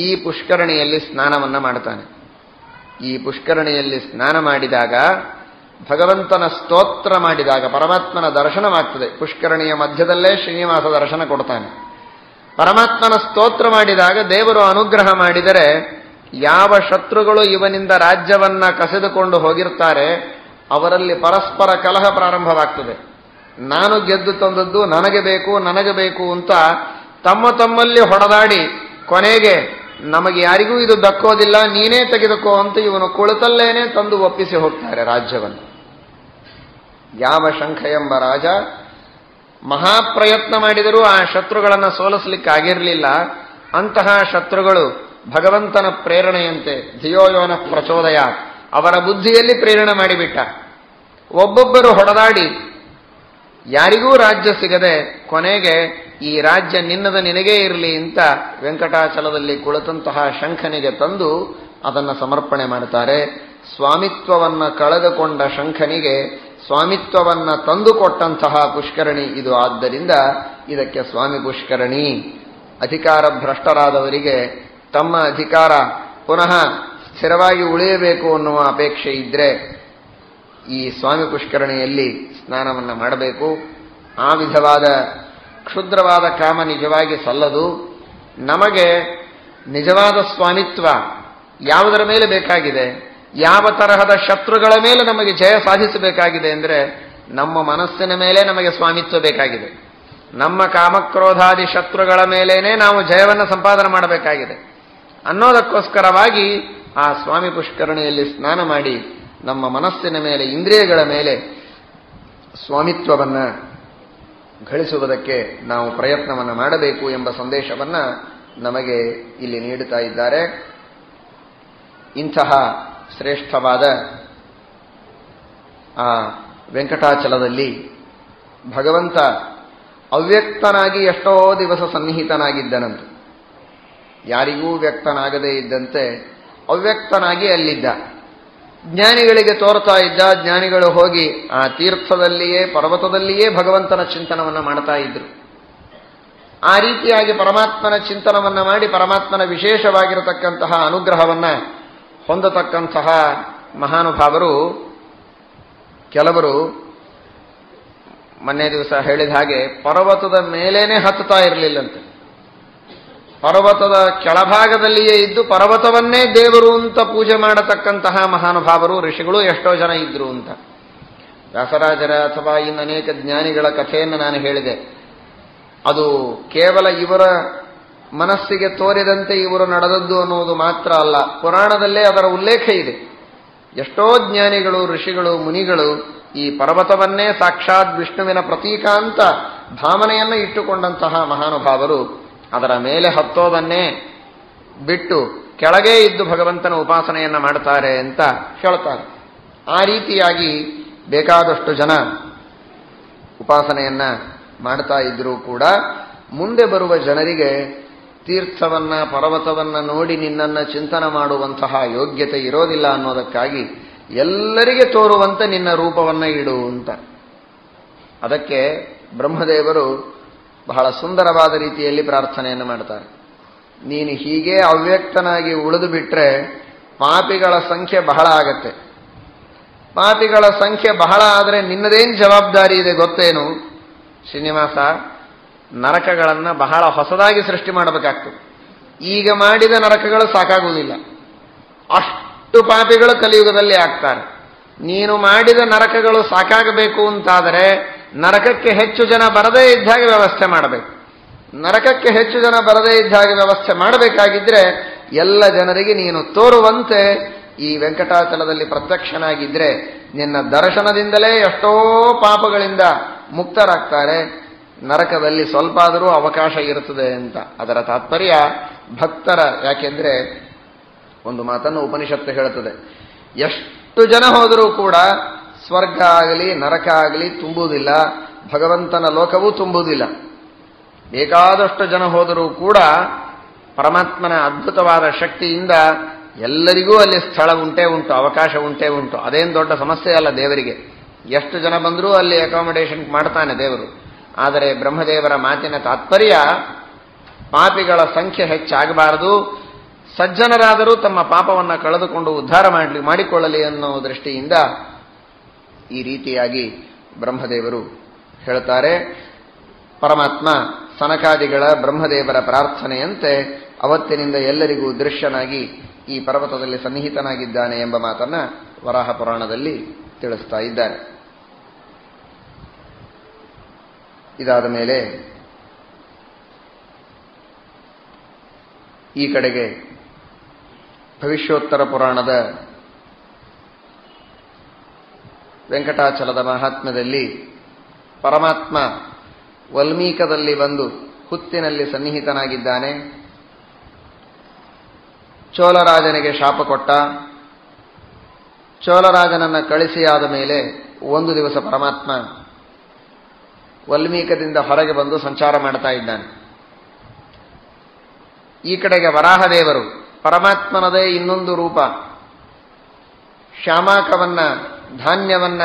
ಈ ಪುಷ್ಕರಣಿಯಲ್ಲಿ ಸ್ನಾನವನ್ನ ಮಾಡ್ತಾನೆ. ಈ ಪುಷ್ಕರಣಿಯಲ್ಲಿ ಸ್ನಾನ ಮಾಡಿದಾಗ, ಭಗವಂತನ ಸ್ತೋತ್ರ ಮಾಡಿದಾಗ ಪರಮಾತ್ಮನ ದರ್ಶನವಾಗ್ತದೆ. ಪುಷ್ಕರಣಿಯ ಮಧ್ಯದಲ್ಲೇ ಶ್ರೀನಿವಾಸ ದರ್ಶನ ಕೊಡ್ತಾನೆ. ಪರಮಾತ್ಮನ ಸ್ತೋತ್ರ ಮಾಡಿದಾಗ ದೇವರು ಅನುಗ್ರಹ ಮಾಡಿದರೆ ಯಾವ ಶತ್ರುಗಳು ಇವನಿಂದ ರಾಜ್ಯವನ್ನ ಕಸಿದುಕೊಂಡು ಹೋಗಿರ್ತಾರೆ ಅವರಲ್ಲಿ ಪರಸ್ಪರ ಕಲಹ ಪ್ರಾರಂಭವಾಗ್ತದೆ. ನಾನು ಗೆದ್ದು ತಂದದ್ದು ನನಗೆ ಬೇಕು ನನಗೆ ಬೇಕು ಅಂತ ತಮ್ಮ ತಮ್ಮಲ್ಲಿ ಹೊಡೆದಾಡಿ ಕೊನೆಗೆ ನಮಗೆ ಯಾರಿಗೂ ಇದು ದಕ್ಕೋದಿಲ್ಲ, ನೀನೇ ತೆಗೆದುಕೋ ಅಂತ ಇವನು ಕುಳಿತಲ್ಲೇನೆ ತಂದು ಒಪ್ಪಿಸಿ ಹೋಗ್ತಾರೆ ರಾಜ್ಯವನ್ನು. ಯಾವ ಶಂಖ ಎಂಬ ರಾಜ ಮಹಾಪ್ರಯತ್ನ ಮಾಡಿದರೂ ಆ ಶತ್ರುಗಳನ್ನು ಸೋಲಿಸಲಿಕ್ಕಾಗಿರಲಿಲ್ಲ. ಅಂತಹ ಶತ್ರುಗಳು ಭಗವಂತನ ಪ್ರೇರಣೆಯಂತೆ ಧಿಯೋಯೋನ ಪ್ರಚೋದಯ ಅವರ ಬುದ್ಧಿಯಲ್ಲಿ ಪ್ರೇರಣೆ ಮಾಡಿಬಿಟ್ಟ. ಒಬ್ಬೊಬ್ಬರು ಹೊಡೆದಾಡಿ ಯಾರಿಗೂ ರಾಜ್ಯ ಸಿಗದೆ ಕೊನೆಗೆ ಈ ರಾಜ್ಯ ನಿನ್ನದ ನಿನಗೇ ಇರಲಿ ಅಂತ ವೆಂಕಟಾಚಲದಲ್ಲಿ ಕುಳಿತಂತಹ ಶಂಖನಿಗೆ ತಂದು ಅದನ್ನು ಸಮರ್ಪಣೆ ಮಾಡ್ತಾರೆ. ಸ್ವಾಮಿತ್ವವನ್ನು ಕಳೆದುಕೊಂಡ ಶಂಖನಿಗೆ ಸ್ವಾಮಿತ್ವವನ್ನ ತಂದುಕೊಟ್ಟಂತಹ ಪುಷ್ಕರಣಿ ಇದು. ಆದ್ದರಿಂದ ಇದಕ್ಕೆ ಸ್ವಾಮಿ ಪುಷ್ಕರಣಿ. ಅಧಿಕಾರ ಭ್ರಷ್ಟರಾದವರಿಗೆ ತಮ್ಮ ಅಧಿಕಾರ ಪುನಃ ಸ್ಥಿರವಾಗಿ ಉಳಿಯಬೇಕು ಅನ್ನುವ ಅಪೇಕ್ಷೆ ಇದ್ದರೆ ಈ ಸ್ವಾಮಿ ಪುಷ್ಕರಣಿಯಲ್ಲಿ ಸ್ನಾನವನ್ನು ಮಾಡಬೇಕು. ಆ ವಿಧವಾದ ಕ್ಷುದ್ರವಾದ ಕಾಮ ನಿಜವಾಗಿ ಸಲ್ಲದು. ನಮಗೆ ನಿಜವಾದ ಸ್ವಾಮಿತ್ವ ಯಾವುದರ ಮೇಲೆ ಬೇಕಾಗಿದೆ, ಯಾವ ತರಹದ ಶತ್ರುಗಳ ಮೇಲೆ ನಮಗೆ ಜಯ ಸಾಧಿಸಬೇಕಾಗಿದೆ ಅಂದರೆ ನಮ್ಮ ಮನಸ್ಸಿನ ಮೇಲೆ ನಮಗೆ ಸ್ವಾಮಿತ್ವ ಬೇಕಾಗಿದೆ. ನಮ್ಮ ಕಾಮಕ್ರೋಧಾದಿ ಶತ್ರುಗಳ ಮೇಲೇನೆ ನಾವು ಜಯವನ್ನು ಸಂಪಾದನೆ ಮಾಡಬೇಕಾಗಿದೆ ಅನ್ನೋದಕ್ಕೋಸ್ಕರವಾಗಿ ಆ ಸ್ವಾಮಿ ಪುಷ್ಕರಣಿಯಲ್ಲಿ ಸ್ನಾನ ಮಾಡಿ ನಮ್ಮ ಮನಸ್ಸಿನ ಮೇಲೆ, ಇಂದ್ರಿಯಗಳ ಮೇಲೆ ಸ್ವಾಮಿತ್ವವನ್ನು ಗಳಿಸುವುದಕ್ಕೆ ನಾವು ಪ್ರಯತ್ನವನ್ನು ಮಾಡಬೇಕು ಎಂಬ ಸಂದೇಶವನ್ನು ನಮಗೆ ಇಲ್ಲಿ ನೀಡುತ್ತಾ ಇದ್ದಾರೆ. ಇಂತಹ ಶ್ರೇಷ್ಠವಾದ ಆ ವೆಂಕಟಾಚಲದಲ್ಲಿ ಭಗವಂತ ಅವ್ಯಕ್ತನಾಗಿ ಎಷ್ಟೋ ದಿವಸ ಸನ್ನಿಹಿತನಾಗಿದ್ದನಂತೆ. ಯಾರಿಗೂ ವ್ಯಕ್ತನಾಗದೇ ಇದ್ದಂತೆ ಅವ್ಯಕ್ತನಾಗಿ ಅಲ್ಲಿದ್ದ. ಜ್ಞಾನಿಗಳಿಗೆ ತೋರ್ತಾ ಇದ್ದ. ಜ್ಞಾನಿಗಳು ಹೋಗಿ ಆ ತೀರ್ಥದಲ್ಲಿಯೇ, ಪರ್ವತದಲ್ಲಿಯೇ ಭಗವಂತನ ಚಿಂತನವನ್ನು ಮಾಡ್ತಾ ಇದ್ರು. ಆ ರೀತಿಯಾಗಿ ಪರಮಾತ್ಮನ ಚಿಂತನವನ್ನು ಮಾಡಿ ಪರಮಾತ್ಮನ ವಿಶೇಷವಾಗಿರತಕ್ಕಂತಹ ಅನುಗ್ರಹವನ್ನು ಹೊಂದತಕ್ಕಂತಹ ಮಹಾನುಭಾವರು ಕೆಲವರು ಮೊನ್ನೆ ದಿವಸ ಹೇಳಿದ ಹಾಗೆ ಪರ್ವತದ ಮೇಲೇನೆ ಹತ್ತುತ್ತಾ ಇರಲಿಲ್ಲಂತೆ. ಪರ್ವತದ ಕೆಳಭಾಗದಲ್ಲಿಯೇ ಇದ್ದು ಪರ್ವತವನ್ನೇ ದೇವರು ಅಂತ ಪೂಜೆ ಮಾಡತಕ್ಕಂತಹ ಮಹಾನುಭಾವರು, ಋಷಿಗಳು ಎಷ್ಟೋ ಜನ ಇದ್ರು ಅಂತ. ವ್ಯಾಸರಾಜರ ಅಥವಾ ಇನ್ನು ಅನೇಕ ಜ್ಞಾನಿಗಳ ಕಥೆಯನ್ನು ನಾನು ಹೇಳಿದೆ. ಅದು ಕೇವಲ ಇವರ ಮನಸ್ಸಿಗೆ ತೋರಿದಂತೆ ಇವರು ನಡೆದದ್ದು ಅನ್ನುವುದು ಮಾತ್ರ ಅಲ್ಲ, ಪುರಾಣದಲ್ಲೇ ಅದರ ಉಲ್ಲೇಖ ಇದೆ. ಎಷ್ಟೋ ಜ್ಞಾನಿಗಳು, ಋಷಿಗಳು, ಮುನಿಗಳು ಈ ಪರ್ವತವನ್ನೇ ಸಾಕ್ಷಾತ್ ವಿಷ್ಣುವಿನ ಪ್ರತೀಕ ಅಂತ ಭಾವನೆಯನ್ನು ಇಟ್ಟುಕೊಂಡಂತಹ ಮಹಾನುಭಾವರು ಅದರ ಮೇಲೆ ಹತ್ತೋದನ್ನೇ ಬಿಟ್ಟು ಕೆಳಗೆ ಇದ್ದು ಭಗವಂತನ ಉಪಾಸನೆಯನ್ನು ಮಾಡ್ತಾರೆ ಅಂತ ಹೇಳ್ತಾರೆ. ಆ ರೀತಿಯಾಗಿ ಬೇಕಾದಷ್ಟು ಜನ ಉಪಾಸನೆಯನ್ನ ಮಾಡ್ತಾ ಇದ್ರೂ ಕೂಡ ಮುಂದೆ ಬರುವ ಜನರಿಗೆ ತೀರ್ಥವನ್ನ, ಪರ್ವತವನ್ನ ನೋಡಿ ನಿನ್ನನ್ನು ಚಿಂತನೆ ಮಾಡುವಂತಹ ಯೋಗ್ಯತೆ ಇರೋದಿಲ್ಲ ಅನ್ನೋದಕ್ಕಾಗಿ ಎಲ್ಲರಿಗೆ ತೋರುವಂತೆ ನಿನ್ನ ರೂಪವನ್ನ ಇಡು ಅಂತ. ಅದಕ್ಕೆ ಬ್ರಹ್ಮದೇವರು ಬಹಳ ಸುಂದರವಾದ ರೀತಿಯಲ್ಲಿ ಪ್ರಾರ್ಥನೆಯನ್ನು ಮಾಡ್ತಾರೆ. ನೀನು ಹೀಗೆ ಅವ್ಯಕ್ತನಾಗಿ ಉಳಿದು ಬಿಟ್ರೆ ಪಾಪಿಗಳ ಸಂಖ್ಯೆ ಬಹಳ ಆಗತ್ತೆ. ಪಾಪಿಗಳ ಸಂಖ್ಯೆ ಬಹಳ ಆದರೆ ನಿನ್ನದೇನು ಜವಾಬ್ದಾರಿ ಇದೆ ಗೊತ್ತೇನು ಶ್ರೀನಿವಾಸ? ನರಕಗಳನ್ನು ಬಹಳ ಹೊಸದಾಗಿ ಸೃಷ್ಟಿ ಮಾಡಬೇಕಾಗ್ತದೆ. ಈಗ ಮಾಡಿದ ನರಕಗಳು ಸಾಕಾಗುವುದಿಲ್ಲ. ಅಷ್ಟು ಪಾಪಿಗಳು ಕಲಿಯುಗದಲ್ಲಿ ಆಗ್ತಾರೆ. ನೀನು ಮಾಡಿದ ನರಕಗಳು ಸಾಕಾಗಬೇಕು ಅಂತಾದರೆ ನರಕಕ್ಕೆ ಹೆಚ್ಚು ಜನ ಬರದೇ ಇದ್ದಾಗೆ ವ್ಯವಸ್ಥೆ ಮಾಡಬೇಕು. ನರಕಕ್ಕೆ ಹೆಚ್ಚು ಜನ ಬರದೇ ಇದ್ದಾಗೆ ವ್ಯವಸ್ಥೆ ಮಾಡಬೇಕಾಗಿದ್ರೆ ಎಲ್ಲ ಜನರಿಗೆ ನೀನು ತೋರುವಂತೆ ಈ ವೆಂಕಟಾಚಲದಲ್ಲಿ ಪ್ರತ್ಯಕ್ಷನಾಗಿದ್ರೆ ನಿನ್ನ ದರ್ಶನದಿಂದಲೇ ಎಷ್ಟೋ ಪಾಪಗಳಿಂದ ಮುಕ್ತರಾಗ್ತಾರೆ. ನರಕದಲ್ಲಿ ಸ್ವಲ್ಪ ಆದರೂ ಅವಕಾಶ ಇರುತ್ತದೆ ಅಂತ ಅದರ ತಾತ್ಪರ್ಯ. ಭಕ್ತರ, ಯಾಕೆಂದ್ರೆ ಒಂದು ಮಾತನ್ನು ಉಪನಿಷತ್ತು ಹೇಳುತ್ತದೆ, ಎಷ್ಟು ಜನ ಹೋದರೂ ಕೂಡ ಸ್ವರ್ಗ ಆಗಲಿ ನರಕ ಆಗಲಿ ತುಂಬುವುದಿಲ್ಲ, ಭಗವಂತನ ಲೋಕವೂ ತುಂಬುವುದಿಲ್ಲ. ಬೇಕಾದಷ್ಟು ಜನ ಹೋದರೂ ಕೂಡ ಪರಮಾತ್ಮನ ಅದ್ಭುತವಾದ ಶಕ್ತಿಯಿಂದ ಎಲ್ಲರಿಗೂ ಅಲ್ಲಿ ಸ್ಥಳ ಉಂಟೇ ಉಂಟು, ಅವಕಾಶ ಉಂಟೇ ಉಂಟು. ಅದೇನು ದೊಡ್ಡ ಸಮಸ್ಯೆ ಅಲ್ಲ ದೇವರಿಗೆ. ಎಷ್ಟು ಜನ ಬಂದರೂ ಅಲ್ಲಿ ಅಕಾಮಿಡೇಷನ್ ಮಾಡ್ತಾನೆ ದೇವರು. ಆದರೆ ಬ್ರಹ್ಮದೇವರ ಮಾತಿನ ತಾತ್ಪರ್ಯ ಪಾಪಿಗಳ ಸಂಖ್ಯೆ ಹೆಚ್ಚಾಗಬಾರದು, ಸಜ್ಜನರಾದರೂ ತಮ್ಮ ಪಾಪವನ್ನು ಕಳೆದುಕೊಂಡು ಉದ್ಧಾರ ಮಾಡಿಕೊಳ್ಳಲಿ ಅನ್ನೋ ದೃಷ್ಟಿಯಿಂದ ಈ ರೀತಿಯಾಗಿ ಬ್ರಹ್ಮದೇವರು ಹೇಳ್ತಾರೆ. ಪರಮಾತ್ಮ ಸನಕಾದಿಗಳ ಬ್ರಹ್ಮದೇವರ ಪ್ರಾರ್ಥನೆಯಂತೆ ಅವತ್ತಿನಿಂದ ಎಲ್ಲರಿಗೂ ದೃಶ್ಯನಾಗಿ ಈ ಪರ್ವತದಲ್ಲಿ ಸನ್ನಿಹಿತನಾಗಿದ್ದಾನೆ ಎಂಬ ಮಾತನ್ನ ವರಾಹ ಪುರಾಣದಲ್ಲಿ ತಿಳಿಸ್ತಾ ಇದ್ದಾರೆ. ಇದಾದ ಮೇಲೆ ಈ ಕಡೆಗೆ ಭವಿಷ್ಯೋತ್ತರ ಪುರಾಣದ ವೆಂಕಟಾಚಲದ ಮಹಾತ್ಮ್ಯದಲ್ಲಿ ಪರಮಾತ್ಮ ವಲ್ಮೀಕದಲ್ಲಿ ಬಂದು ಹುತ್ತಿನಲ್ಲಿ ಸನ್ನಿಹಿತನಾಗಿದ್ದಾನೆ. ಚೋಳರಾಜನಿಗೆ ಶಾಪ ಕೊಟ್ಟ. ಚೋಳರಾಜನನ್ನು ಕಳಿಸಿಯಾದ ಮೇಲೆ ಒಂದು ದಿವಸ ಪರಮಾತ್ಮ ವಲ್ಮೀಕದಿಂದ ಹೊರಗೆ ಬಂದು ಸಂಚಾರ ಮಾಡ್ತಾ ಇದ್ದಾನೆ. ಈ ಕಡೆಗೆ ವರಾಹದೇವರು, ಪರಮಾತ್ಮನದೇ ಇನ್ನೊಂದು ರೂಪ, ಶ್ಯಾಮಾಕವನ್ನ, ಧಾನ್ಯವನ್ನ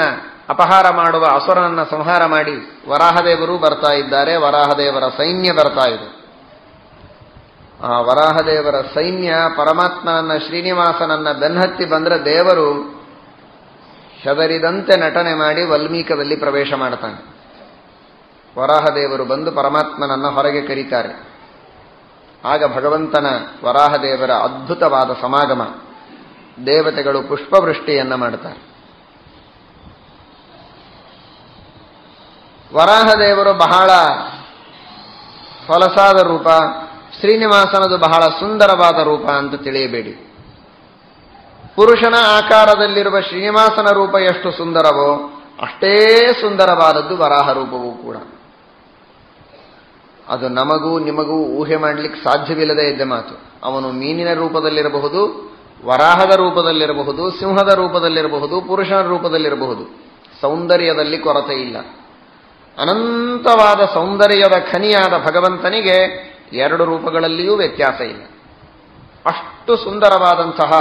ಅಪಹಾರ ಮಾಡುವ ಅಸುರನನ್ನ ಸಂಹಾರ ಮಾಡಿ ವರಾಹದೇವರು ಬರ್ತಾ ಇದ್ದಾರೆ. ವರಾಹದೇವರ ಸೈನ್ಯ ಬರ್ತಾ ಇದೆ. ಆ ವರಾಹದೇವರ ಸೈನ್ಯ ಪರಮಾತ್ಮನನ್ನ ಶ್ರೀನಿವಾಸನನ್ನ ಬೆನ್ನತ್ತಿ ಬಂದರೆ ದೇವರು ಹೆದರಿದಂತೆ ನಟನೆ ಮಾಡಿ ವಲ್ಮೀಕದಲ್ಲಿ ಪ್ರವೇಶ ಮಾಡ್ತಾನೆ. ವರಾಹದೇವರು ಬಂದು ಪರಮಾತ್ಮನನ್ನ ಹೊರಗೆ ಕರೀತಾರೆ. ಆಗ ಭಗವಂತನ ವರಾಹದೇವರ ಅದ್ಭುತವಾದ ಸಮಾಗಮ. ದೇವತೆಗಳು ಪುಷ್ಪವೃಷ್ಟಿಯನ್ನ ಮಾಡ್ತಾರೆ. ವರಾಹದೇವರು ಬಹಳ ಹೊಲಸಾದ ರೂಪ, ಶ್ರೀನಿವಾಸನದು ಬಹಳ ಸುಂದರವಾದ ರೂಪ ಅಂತ ತಿಳಿಯಬೇಡಿ. ಪುರುಷನ ಆಕಾರದಲ್ಲಿರುವ ಶ್ರೀನಿವಾಸನ ರೂಪ ಎಷ್ಟು ಸುಂದರವೋ ಅಷ್ಟೇ ಸುಂದರವಾದದ್ದು ವರಾಹ ರೂಪವೂ ಕೂಡ. ಅದು ನಮಗೂ ನಿಮಗೂ ಊಹೆ ಮಾಡಲಿಕ್ಕೆ ಸಾಧ್ಯವಿಲ್ಲದೆ ಇದ್ದ ಮಾತು. ಅವನು ಮೀನಿನ ರೂಪದಲ್ಲಿರಬಹುದು, ವರಾಹದ ರೂಪದಲ್ಲಿರಬಹುದು, ಸಿಂಹದ ರೂಪದಲ್ಲಿರಬಹುದು, ಪುರುಷನ ರೂಪದಲ್ಲಿರಬಹುದು. ಸೌಂದರ್ಯದಲ್ಲಿ ಕೊರತೆ ಇಲ್ಲ. ಅನಂತವಾದ ಸೌಂದರ್ಯದ ಖನಿಯಾದ ಭಗವಂತನಿಗೆ ಎರಡು ರೂಪಗಳಲ್ಲಿಯೂ ವ್ಯತ್ಯಾಸ ಇಲ್ಲ. ಅಷ್ಟು ಸುಂದರವಾದಂತಹ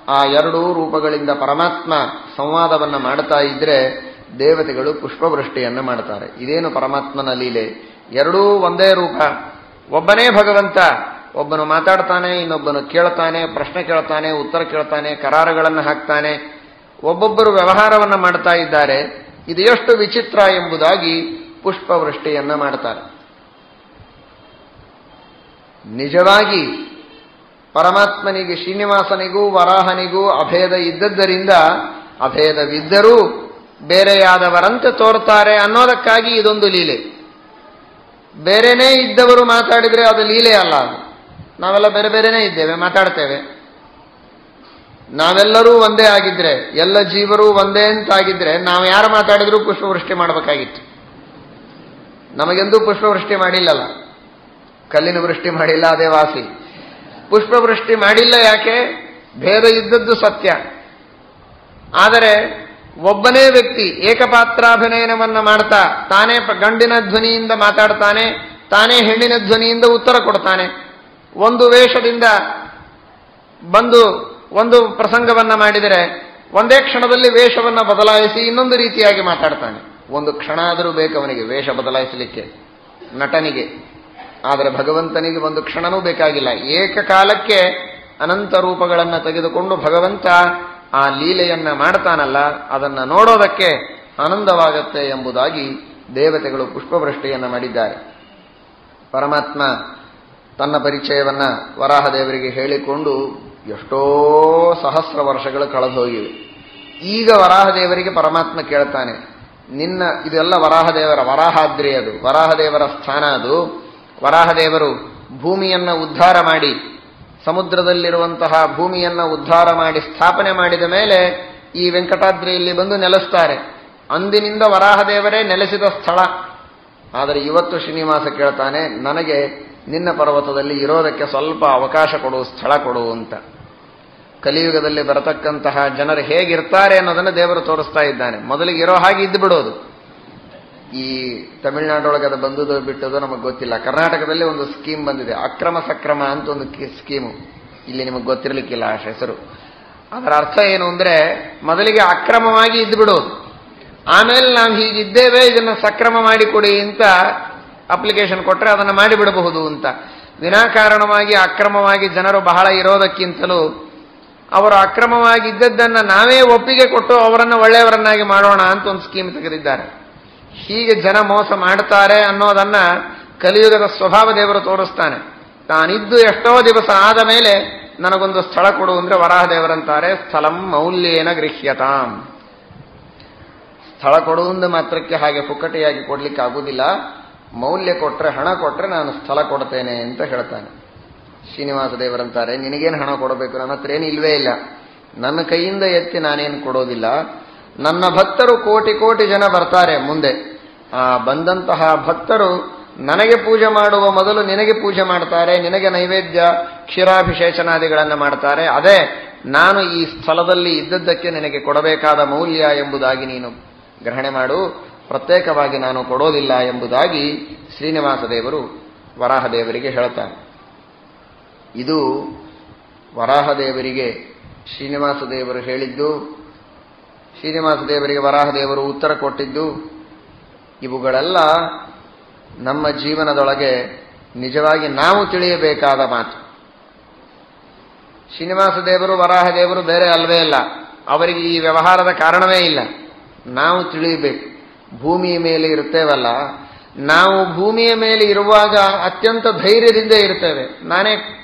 ಆ ಎರಡೂ ರೂಪಗಳಿಂದ ಪರಮಾತ್ಮ ಸಂವಾದವನ್ನು ಮಾಡ್ತಾ ಇದ್ರೆ ದೇವತೆಗಳು ಪುಷ್ಪವೃಷ್ಟಿಯನ್ನು ಮಾಡ್ತಾರೆ. ಇದೇನು ಪರಮಾತ್ಮನ ಲೀಲೆ? ಎರಡೂ ಒಂದೇ ರೂಪ, ಒಬ್ಬನೇ ಭಗವಂತ. ಒಬ್ಬನು ಮಾತಾಡ್ತಾನೆ, ಇನ್ನೊಬ್ಬನು ಕೇಳ್ತಾನೆ, ಪ್ರಶ್ನೆ ಕೇಳ್ತಾನೆ, ಉತ್ತರ ಕೇಳ್ತಾನೆ, ಕರಾರುಗಳನ್ನು ಹಾಕ್ತಾನೆ, ಒಬ್ಬೊಬ್ಬರು ವ್ಯವಹಾರವನ್ನು ಮಾಡ್ತಾ ಇದ್ದಾರೆ. ಇದು ಎಷ್ಟು ವಿಚಿತ್ರ ಎಂಬುದಾಗಿ ಪುಷ್ಪವೃಷ್ಟಿಯನ್ನ ಮಾಡ್ತಾರೆ. ನಿಜವಾಗಿ ಪರಮಾತ್ಮನಿಗೆ ಶ್ರೀನಿವಾಸನಿಗೂ ವರಾಹನಿಗೂ ಅಭೇದ ಇದ್ದದ್ದರಿಂದ ಅಭೇದವಿದ್ದರೂ ಬೇರೆಯಾದವರಂತೆ ತೋರ್ತಾರೆ ಅನ್ನೋದಕ್ಕಾಗಿ ಇದೊಂದು ಲೀಲೆ. ಬೇರೆನೇ ಇದ್ದವರು ಮಾತಾಡಿದರೆ ಅದು ಲೀಲೆ ಅಲ್ಲ. ಅದು ನಾವೆಲ್ಲ ಬೇರೆ ಬೇರೆನೇ ಇದ್ದೇವೆ, ಮಾತಾಡ್ತೇವೆ. ನಾವೆಲ್ಲರೂ ಒಂದೇ ಆಗಿದ್ರೆ, ಎಲ್ಲ ಜೀವರು ಒಂದೇ ಅಂತಾಗಿದ್ರೆ ನಾವು ಯಾರು ಮಾತಾಡಿದ್ರೂ ಪುಷ್ಪವೃಷ್ಟಿ ಮಾಡಬೇಕಾಗಿತ್ತು. ನಮಗೆಂದೂ ಪುಷ್ಪವೃಷ್ಟಿ ಮಾಡಿಲ್ಲಲ್ಲ, ಕಲ್ಲಿನ ವೃಷ್ಟಿ ಮಾಡಿಲ್ಲ, ಅದೇ ವಾಸಿ. ಪುಷ್ಪವೃಷ್ಟಿ ಮಾಡಿಲ್ಲ. ಯಾಕೆ? ಭೇದ ಇದ್ದದ್ದು ಸತ್ಯ. ಆದರೆ ಒಬ್ಬನೇ ವ್ಯಕ್ತಿ ಏಕಪಾತ್ರಾಭಿನಯನವನ್ನ ಮಾಡ್ತಾ ತಾನೇ ಗಂಡಿನ ಧ್ವನಿಯಿಂದ ಮಾತಾಡ್ತಾನೆ, ತಾನೇ ಹೆಣ್ಣಿನ ಧ್ವನಿಯಿಂದ ಉತ್ತರ ಕೊಡ್ತಾನೆ. ಒಂದು ವೇಷದಿಂದ ಬಂದು ಒಂದು ಪ್ರಸಂಗವನ್ನ ಮಾಡಿದರೆ ಒಂದೇ ಕ್ಷಣದಲ್ಲಿ ವೇಷವನ್ನ ಬದಲಾಯಿಸಿ ಇನ್ನೊಂದು ರೀತಿಯಾಗಿ ಮಾತಾಡ್ತಾನೆ. ಒಂದು ಕ್ಷಣ ಆದರೂ ಬೇಕು ಅವನಿಗೆ ವೇಷ ಬದಲಾಯಿಸಲಿಕ್ಕೆ, ನಟನಿಗೆ. ಆದರೆ ಭಗವಂತನಿಗೆ ಒಂದು ಕ್ಷಣನೂ ಬೇಕಾಗಿಲ್ಲ. ಏಕಕಾಲಕ್ಕೆ ಅನಂತ ರೂಪಗಳನ್ನು ತೆಗೆದುಕೊಂಡು ಭಗವಂತ ಆ ಲೀಲೆಯನ್ನ ಮಾಡ್ತಾನಲ್ಲ, ಅದನ್ನ ನೋಡೋದಕ್ಕೆ ಆನಂದವಾಗತ್ತೆ ಎಂಬುದಾಗಿ ದೇವತೆಗಳು ಪುಷ್ಪವೃಷ್ಟಿಯನ್ನ ಮಾಡಿದ್ದಾರೆ. ಪರಮಾತ್ಮ ತನ್ನ ಪರಿಚಯವನ್ನ ವರಾಹದೇವರಿಗೆ ಹೇಳಿಕೊಂಡು ಎಷ್ಟೋ ಸಹಸ್ರ ವರ್ಷಗಳು ಕಳೆದು ಹೋಗಿವೆ. ಈಗ ವರಾಹದೇವರಿಗೆ ಪರಮಾತ್ಮ ಕೇಳ್ತಾನೆ, ನಿನ್ನ ಇದೆಲ್ಲ ವರಾಹದೇವರ ವರಾಹಾದ್ರಿ, ಅದು ವರಾಹದೇವರ ಸ್ಥಾನ. ಅದು ವರಾಹದೇವರು ಭೂಮಿಯನ್ನ ಉದ್ಧಾರ ಮಾಡಿ, ಸಮುದ್ರದಲ್ಲಿರುವಂತಹ ಭೂಮಿಯನ್ನ ಉದ್ಧಾರ ಮಾಡಿ ಸ್ಥಾಪನೆ ಮಾಡಿದ ಮೇಲೆ ಈ ವೆಂಕಟಾದ್ರಿಯಲ್ಲಿ ಬಂದು ನೆಲೆಸ್ತಾರೆ. ಅಂದಿನಿಂದ ವರಾಹದೇವರೇ ನೆಲೆಸಿದ ಸ್ಥಳ. ಆದರೆ ಇವತ್ತು ಶ್ರೀನಿವಾಸ ಕೇಳ್ತಾನೆ, ನನಗೆ ನಿನ್ನ ಪರ್ವತದಲ್ಲಿ ಇರೋದಕ್ಕೆ ಸ್ವಲ್ಪ ಅವಕಾಶ ಕೊಡು, ಸ್ಥಳ ಕೊಡು ಅಂತ. ಕಲಿಯುಗದಲ್ಲಿ ಬರತಕ್ಕಂತಹ ಜನರು ಹೇಗಿರ್ತಾರೆ ಅನ್ನೋದನ್ನು ದೇವರು ತೋರಿಸ್ತಾ ಇದ್ದಾನೆ. ಮೊದಲಿಗೆ ಇರೋ ಹಾಗೆ ಇದ್ದು ಬಿಡೋದು. ಈ ತಮಿಳುನಾಡೊಳಗೆ ಅದು ಬಂದುದು ಬಿಟ್ಟದು ನಮಗೆ ಗೊತ್ತಿಲ್ಲ. ಕರ್ನಾಟಕದಲ್ಲಿ ಒಂದು ಸ್ಕೀಮ್ ಬಂದಿದೆ, ಅಕ್ರಮ ಸಕ್ರಮ ಅಂತ ಒಂದು ಸ್ಕೀಮು. ಇಲ್ಲಿ ನಿಮಗೆ ಗೊತ್ತಿರಲಿಕ್ಕಿಲ್ಲ ಆ ಹೆಸರು. ಅದರ ಅರ್ಥ ಏನು ಅಂದ್ರೆ, ಮೊದಲಿಗೆ ಅಕ್ರಮವಾಗಿ ಇದ್ದು ಬಿಡೋದು, ಆಮೇಲೆ ನಾವು ಹೀಗಿದ್ದೇವೆ ಇದನ್ನ ಸಕ್ರಮ ಮಾಡಿಕೊಡಿ ಅಂತ ಅಪ್ಲಿಕೇಶನ್ ಕೊಟ್ಟರೆ ಅದನ್ನು ಮಾಡಿಬಿಡಬಹುದು ಅಂತ. ವಿನಾಕಾರಣವಾಗಿ ಅಕ್ರಮವಾಗಿ ಜನರು ಬಹಳ ಇರೋದಕ್ಕಿಂತಲೂ ಅವರು ಅಕ್ರಮವಾಗಿ ಇದ್ದದ್ದನ್ನು ನಾವೇ ಒಪ್ಪಿಗೆ ಕೊಟ್ಟು ಅವರನ್ನು ಒಳ್ಳೆಯವರನ್ನಾಗಿ ಮಾಡೋಣ ಅಂತ ಒಂದು ಸ್ಕೀಮ್ ತೆಗೆದಿದ್ದಾರೆ. ಹೀಗೆ ಜನ ಮೋಸ ಮಾಡ್ತಾರೆ ಅನ್ನೋದನ್ನ ಕಲಿಯುಗದ ಸ್ವಭಾವ ದೇವರು ತೋರಿಸ್ತಾನೆ. ತಾನಿದ್ದು ಎಷ್ಟೋ ದಿವಸ ಆದ ಮೇಲೆ ನನಗೊಂದು ಸ್ಥಳ ಕೊಡು ಅಂದ್ರೆ ವರಾಹದೇವರಂತಾರೆ, ಸ್ಥಳಂ ಮೌಲ್ಯೇನ ಗೃಹ್ಯತಾಂ. ಸ್ಥಳ ಕೊಡುವುದು ಮಾತ್ರಕ್ಕೆ ಹಾಗೆ ಪುಕ್ಕಟೆಯಾಗಿ ಕೊಡ್ಲಿಕ್ಕೆ ಆಗುವುದಿಲ್ಲ. ಮೌಲ್ಯ ಕೊಟ್ರೆ, ಹಣ ಕೊಟ್ರೆ ನಾನು ಸ್ಥಳ ಕೊಡ್ತೇನೆ ಅಂತ ಹೇಳ್ತಾನೆ. ಶ್ರೀನಿವಾಸ ದೇವರಂತಾರೆ, ನಿನಗೇನು ಹಣ ಕೊಡಬೇಕು, ನನ್ನ ಹತ್ರ ಏನು ಇಲ್ವೇ ಇಲ್ಲ, ನನ್ನ ಕೈಯಿಂದ ಎತ್ತಿ ನಾನೇನು ಕೊಡೋದಿಲ್ಲ. ನನ್ನ ಭಕ್ತರು ಕೋಟಿ ಕೋಟಿ ಜನ ಬರ್ತಾರೆ ಮುಂದೆ. ಆ ಬಂದಂತಹ ಭಕ್ತರು ನನಗೆ ಪೂಜೆ ಮಾಡುವ ಮೊದಲು ನಿನಗೆ ಪೂಜೆ ಮಾಡ್ತಾರೆ, ನಿನಗೆ ನೈವೇದ್ಯ ಕ್ಷೀರಾಭಿಷೇಚನಾದಿಗಳನ್ನು ಮಾಡ್ತಾರೆ. ಅದೇ ನಾನು ಈ ಸ್ಥಳದಲ್ಲಿ ಇದ್ದದ್ದಕ್ಕೆ ನಿನಗೆ ಕೊಡಬೇಕಾದ ಮೌಲ್ಯ ಎಂಬುದಾಗಿ ನೀನು ಗ್ರಹಣೆ ಮಾಡು, ಪ್ರತ್ಯೇಕವಾಗಿ ನಾನು ಕೊಡೋದಿಲ್ಲ ಎಂಬುದಾಗಿ ಶ್ರೀನಿವಾಸ ದೇವರು ವರಾಹದೇವರಿಗೆ ಹೇಳ್ತಾನೆ. ಇದು ವರಾಹದೇವರಿಗೆ ಶ್ರೀನಿವಾಸ ದೇವರು ಹೇಳಿದ್ದು, ಶ್ರೀನಿವಾಸ ದೇವರಿಗೆ ವರಾಹದೇವರು ಉತ್ತರ ಕೊಟ್ಟಿದ್ದು. ಇವುಗಳೆಲ್ಲ ನಮ್ಮ ಜೀವನದೊಳಗೆ ನಿಜವಾಗಿ ನಾವು ತಿಳಿಯಬೇಕಾದ ಮಾತು. ಶ್ರೀನಿವಾಸ ದೇವರು ವರಾಹ ದೇವರು ಬೇರೆ ಅಲ್ವೇ ಇಲ್ಲ. ಅವರಿಗೆ ಈ ವ್ಯವಹಾರದ ಕಾರಣವೇ ಇಲ್ಲ. ನಾವು ತಿಳಿಯಬೇಕು. ಭೂಮಿಯ ಮೇಲೆ ಇರುತ್ತೇವಲ್ಲ, ನಾವು ಭೂಮಿಯ ಮೇಲೆ ಇರುವಾಗ ಅತ್ಯಂತ ಧೈರ್ಯದಿಂದ ಇರ್ತೇವೆ. ನಾನೇ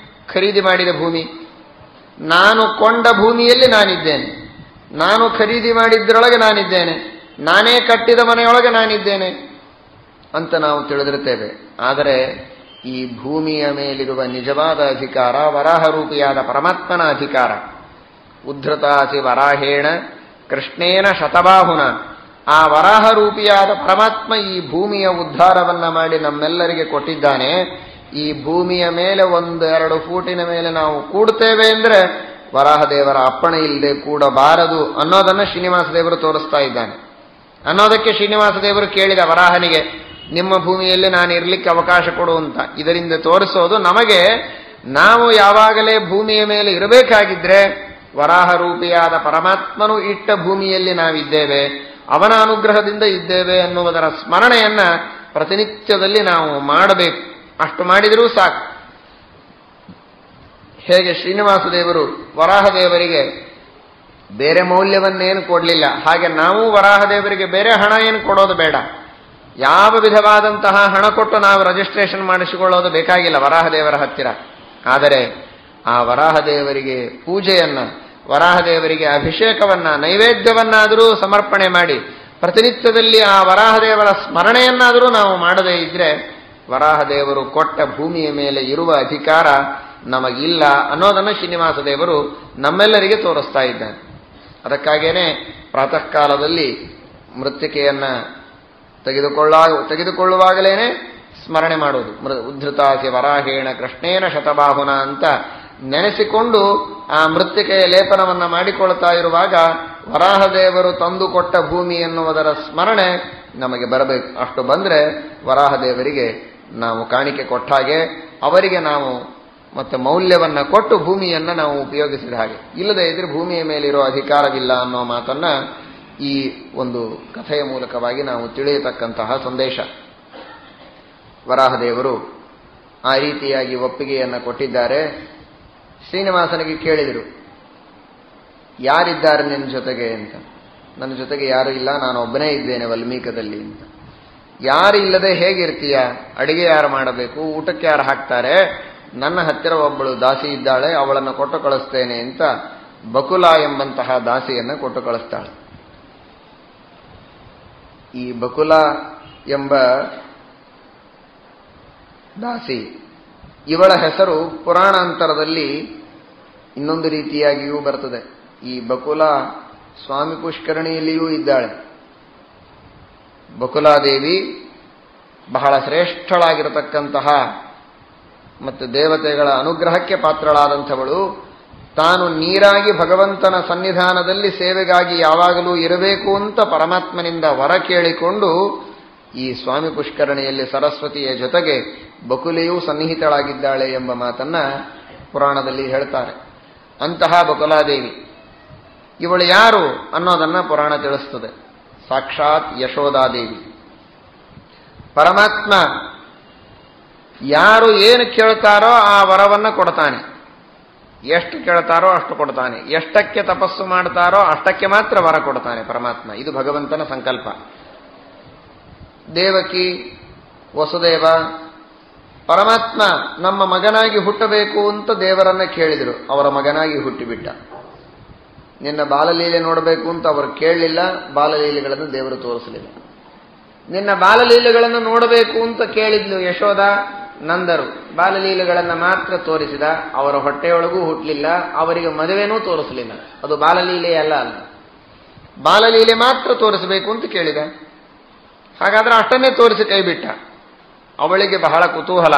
ಖರೀದಿ ಮಾಡಿದ ಭೂಮಿ, ನಾನು ಕೊಂಡ ಭೂಮಿಯಲ್ಲಿ ನಾನಿದ್ದೇನೆ, ನಾನು ಖರೀದಿ ಮಾಡಿದ್ದರೊಳಗೆ ನಾನಿದ್ದೇನೆ, ನಾನೇ ಕಟ್ಟಿದ ಮನೆಯೊಳಗೆ ನಾನಿದ್ದೇನೆ ಅಂತ ನಾವು ತಿಳಿದಿರ್ತೇವೆ. ಆದರೆ ಈ ಭೂಮಿಯ ಮೇಲಿರುವ ನಿಜವಾದ ಅಧಿಕಾರ ವರಾಹರೂಪಿಯಾದ ಪರಮಾತ್ಮನ ಅಧಿಕಾರ. ಉದ್ಧತಾಸಿ ವರಾಹೇಣ ಕೃಷ್ಣೇನ ಶತಬಾಹುನ. ಆ ವರಾಹರೂಪಿಯಾದ ಪರಮಾತ್ಮ ಈ ಭೂಮಿಯ ಉದ್ಧಾರವನ್ನ ಮಾಡಿ ನಮ್ಮೆಲ್ಲರಿಗೆ ಕೊಟ್ಟಿದ್ದಾನೆ. ಈ ಭೂಮಿಯ ಮೇಲೆ 1-2 ಫೂಟಿನ ಮೇಲೆ ನಾವು ಕೂಡ್ತೇವೆ ಅಂದರೆ ವರಾಹದೇವರ ಅಪ್ಪಣೆ ಇಲ್ಲದೆ ಕೂಡಬಾರದು ಅನ್ನೋದನ್ನು ಶ್ರೀನಿವಾಸ ದೇವರು ತೋರಿಸ್ತಾ ಇದ್ದಾನೆ. ಅನ್ನೋದಕ್ಕೆ ಶ್ರೀನಿವಾಸ ದೇವರು ಕೇಳಿದ ವರಾಹನಿಗೆ, ನಿಮ್ಮ ಭೂಮಿಯಲ್ಲಿ ನಾನು ಇರಲಿಕ್ಕೆ ಅವಕಾಶ ಕೊಡು ಅಂತ. ಇದರಿಂದ ತೋರಿಸೋದು ನಮಗೆ, ನಾವು ಯಾವಾಗಲೇ ಭೂಮಿಯ ಮೇಲೆ ಇರಬೇಕಾಗಿದ್ರೆ ವರಾಹರೂಪಿಯಾದ ಪರಮಾತ್ಮನು ಇಟ್ಟ ಭೂಮಿಯಲ್ಲಿ ನಾವಿದ್ದೇವೆ, ಅವನ ಅನುಗ್ರಹದಿಂದ ಇದ್ದೇವೆ ಅನ್ನುವುದರ ಸ್ಮರಣೆಯನ್ನ ಪ್ರತಿನಿತ್ಯದಲ್ಲಿ ನಾವು ಮಾಡಬೇಕು. ಅಷ್ಟು ಮಾಡಿದರೂ ಸಾಕು. ಹೇಗೆ ಶ್ರೀನಿವಾಸ ದೇವರು ವರಾಹದೇವರಿಗೆ ಬೇರೆ ಮೌಲ್ಯವನ್ನೇನು ಕೊಡಲಿಲ್ಲ, ಹಾಗೆ ನಾವು ವರಾಹದೇವರಿಗೆ ಬೇರೆ ಹಣ ಏನು ಕೊಡೋದು ಬೇಡ. ಯಾವ ವಿಧವಾದಂತಹ ಹಣ ಕೊಟ್ಟು ನಾವು ರಿಜಿಸ್ಟ್ರೇಷನ್ ಮಾಡಿಸಿಕೊಳ್ಳೋದು ಬೇಕಾಗಿಲ್ಲ ವರಾಹದೇವರ ಹತ್ತಿರ. ಆದರೆ ಆ ವರಾಹದೇವರಿಗೆ ಪೂಜೆಯನ್ನ, ವರಾಹದೇವರಿಗೆ ಅಭಿಷೇಕವನ್ನ, ನೈವೇದ್ಯವನ್ನಾದರೂ ಸಮರ್ಪಣೆ ಮಾಡಿ ಪ್ರತಿನಿತ್ಯದಲ್ಲಿ ಆ ವರಾಹದೇವರ ಸ್ಮರಣೆಯನ್ನಾದರೂ ನಾವು ಮಾಡದೇ ಇದ್ರೆ ವರಾಹದೇವರು ಕೊಟ್ಟ ಭೂಮಿಯ ಮೇಲೆ ಇರುವ ಅಧಿಕಾರ ನಮಗಿಲ್ಲ ಅನ್ನೋದನ್ನು ಶ್ರೀನಿವಾಸ ದೇವರು ನಮ್ಮೆಲ್ಲರಿಗೆ ತೋರಿಸ್ತಾ ಇದ್ದಾನೆ. ಅದಕ್ಕಾಗೇನೆ ಪ್ರಾತಃ ಕಾಲದಲ್ಲಿ ಮೃತ್ತಿಕೆಯನ್ನ ತೆಗೆದುಕೊಳ್ಳುವಾಗಲೇನೆ ಸ್ಮರಣೆ ಮಾಡುವುದು. ಉದ್ಧತಾಸಿ ವರಾಹೇಣ ಕೃಷ್ಣೇನ ಶತಬಾಹುನ ಅಂತ ನೆನೆಸಿಕೊಂಡು ಆ ಮೃತ್ತಿಕೆಯ ಲೇಪನವನ್ನ ಮಾಡಿಕೊಳ್ತಾ ಇರುವಾಗ ವರಾಹದೇವರು ತಂದುಕೊಟ್ಟ ಭೂಮಿ ಎನ್ನುವುದರ ಸ್ಮರಣೆ ನಮಗೆ ಬರಬೇಕು. ಅಷ್ಟು ಬಂದ್ರೆ ವರಾಹದೇವರಿಗೆ ನಾವು ಕಾಣಿಕೆ ಕೊಟ್ಟ ಹಾಗೆ, ಅವರಿಗೆ ನಾವು ಮತ್ತೆ ಮೌಲ್ಯವನ್ನ ಕೊಟ್ಟು ಭೂಮಿಯನ್ನ ನಾವು ಉಪಯೋಗಿಸಿದ ಹಾಗೆ. ಇಲ್ಲದೆ ಇದ್ರೆ ಭೂಮಿಯ ಮೇಲಿರೋ ಅಧಿಕಾರವಿಲ್ಲ ಅನ್ನೋ ಮಾತನ್ನ ಈ ಒಂದು ಕಥೆಯ ಮೂಲಕವಾಗಿ ನಾವು ತಿಳಿಯತಕ್ಕಂತಹ ಸಂದೇಶ. ವರಾಹದೇವರು ಆ ರೀತಿಯಾಗಿ ಒಪ್ಪಿಗೆಯನ್ನು ಕೊಟ್ಟಿದ್ದಾರೆ. ಶ್ರೀನಿವಾಸನಿಗೆ ಕೇಳಿದರು, ಯಾರಿದ್ದಾರೆ ನಿನ್ನ ಜೊತೆಗೆ ಅಂತ. ನನ್ನ ಜೊತೆಗೆ ಯಾರು ಇಲ್ಲ, ನಾನು ಒಬ್ಬನೇ ಇದ್ದೇನೆ ವಲ್ಮೀಕದಲ್ಲಿ ಅಂತ. ಯಾರಿಲ್ಲದೆ ಹೇಗಿರ್ತೀಯ? ಅಡಿಗೆ ಯಾರು ಮಾಡಬೇಕು, ಊಟಕ್ಕೆ ಯಾರು ಹಾಕ್ತಾರೆ? ನನ್ನ ಹತ್ತಿರ ಒಬ್ಬಳು ದಾಸಿ ಇದ್ದಾಳೆ, ಅವಳನ್ನು ಕೊಟ್ಟು ಕಳಿಸ್ತೇನೆ ಅಂತ ಬಕುಲ ಎಂಬಂತಹ ದಾಸಿಯನ್ನು ಕೊಟ್ಟು ಕಳಿಸ್ತಾಳೆ. ಈ ಬಕುಲ ಎಂಬ ದಾಸಿ, ಇವಳ ಹೆಸರು ಪುರಾಣಾಂತರದಲ್ಲಿ ಇನ್ನೊಂದು ರೀತಿಯಾಗಿಯೂ ಬರ್ತದೆ. ಈ ಬಕುಲ ಸ್ವಾಮಿ ಪುಷ್ಕರಣಿಯಲ್ಲಿಯೂ ಇದ್ದಾಳೆ. ಬಕುಲಾದೇವಿ ಬಹಳ ಶ್ರೇಷ್ಠಳಾಗಿರತಕ್ಕಂತಹ ಮತ್ತು ದೇವತೆಗಳ ಅನುಗ್ರಹಕ್ಕೆ ಪಾತ್ರಳಾದಂಥವಳು. ತಾನು ನೀರಾಗಿ ಭಗವಂತನ ಸನ್ನಿಧಾನದಲ್ಲಿ ಸೇವೆಗಾಗಿ ಯಾವಾಗಲೂ ಇರಬೇಕು ಅಂತ ಪರಮಾತ್ಮನಿಂದ ವರ ಕೇಳಿಕೊಂಡು ಈ ಸ್ವಾಮಿ ಪುಷ್ಕರಣಿಯಲ್ಲಿ ಸರಸ್ವತಿಯ ಜೊತೆಗೆ ಬಕುಲೆಯೂ ಸನ್ನಿಹಿತಳಾಗಿದ್ದಾಳೆ ಎಂಬ ಮಾತನ್ನ ಪುರಾಣದಲ್ಲಿ ಹೇಳ್ತಾರೆ. ಅಂತಹ ಬಕುಲಾದೇವಿ ಇವಳು ಯಾರು ಅನ್ನೋದನ್ನ ಪುರಾಣ ತಿಳಿಸ್ತದೆ. ಸಾಕ್ಷಾತ್ ಯಶೋದಾದೇವಿ. ಪರಮಾತ್ಮ ಯಾರು ಏನು ಕೇಳ್ತಾರೋ ಆ ವರವನ್ನ ಕೊಡ್ತಾನೆ. ಎಷ್ಟು ಕೇಳ್ತಾರೋ ಅಷ್ಟು ಕೊಡ್ತಾನೆ. ಎಷ್ಟಕ್ಕೆ ತಪಸ್ಸು ಮಾಡ್ತಾರೋ ಅಷ್ಟಕ್ಕೆ ಮಾತ್ರ ವರ ಕೊಡ್ತಾನೆ ಪರಮಾತ್ಮ. ಇದು ಭಗವಂತನ ಸಂಕಲ್ಪ. ದೇವಕಿ, ವಸುದೇವ, ಪರಮಾತ್ಮ ನಮ್ಮ ಮಗನಾಗಿ ಹುಟ್ಟಬೇಕು ಅಂತ ದೇವರನ್ನ ಕೇಳಿದರು. ಅವರ ಮಗನಾಗಿ ಹುಟ್ಟಿಬಿಟ್ಟ. ನಿನ್ನ ಬಾಲಲೀಲೆ ನೋಡಬೇಕು ಅಂತ ಅವರು ಕೇಳಲಿಲ್ಲ, ಬಾಲಲೀಲೆಗಳನ್ನು ದೇವರು ತೋರಿಸಲಿಲ್ಲ. ನಿನ್ನ ಬಾಲಲೀಲೆಗಳನ್ನು ನೋಡಬೇಕು ಅಂತ ಕೇಳಿದ್ಲು ಯಶೋದ, ನಂದರು. ಬಾಲಲೀಲೆಗಳನ್ನು ಮಾತ್ರ ತೋರಿಸಿದ. ಅವರ ಹೊಟ್ಟೆಯೊಳಗೂ ಹುಟ್ಟಲಿಲ್ಲ, ಅವರಿಗೆ ಮದುವೆನೂ ತೋರಿಸಲಿಲ್ಲ. ಅದು ಬಾಲಲೀಲೆ ಅಲ್ಲ. ಬಾಲಲೀಲೆ ಮಾತ್ರ ತೋರಿಸಬೇಕು ಅಂತ ಕೇಳಿದ. ಹಾಗಾದ್ರೆ ಅಷ್ಟನ್ನೇ ತೋರಿಸಿ ಕೈಬಿಟ್ಟ. ಅವಳಿಗೆ ಬಹಳ ಕುತೂಹಲ,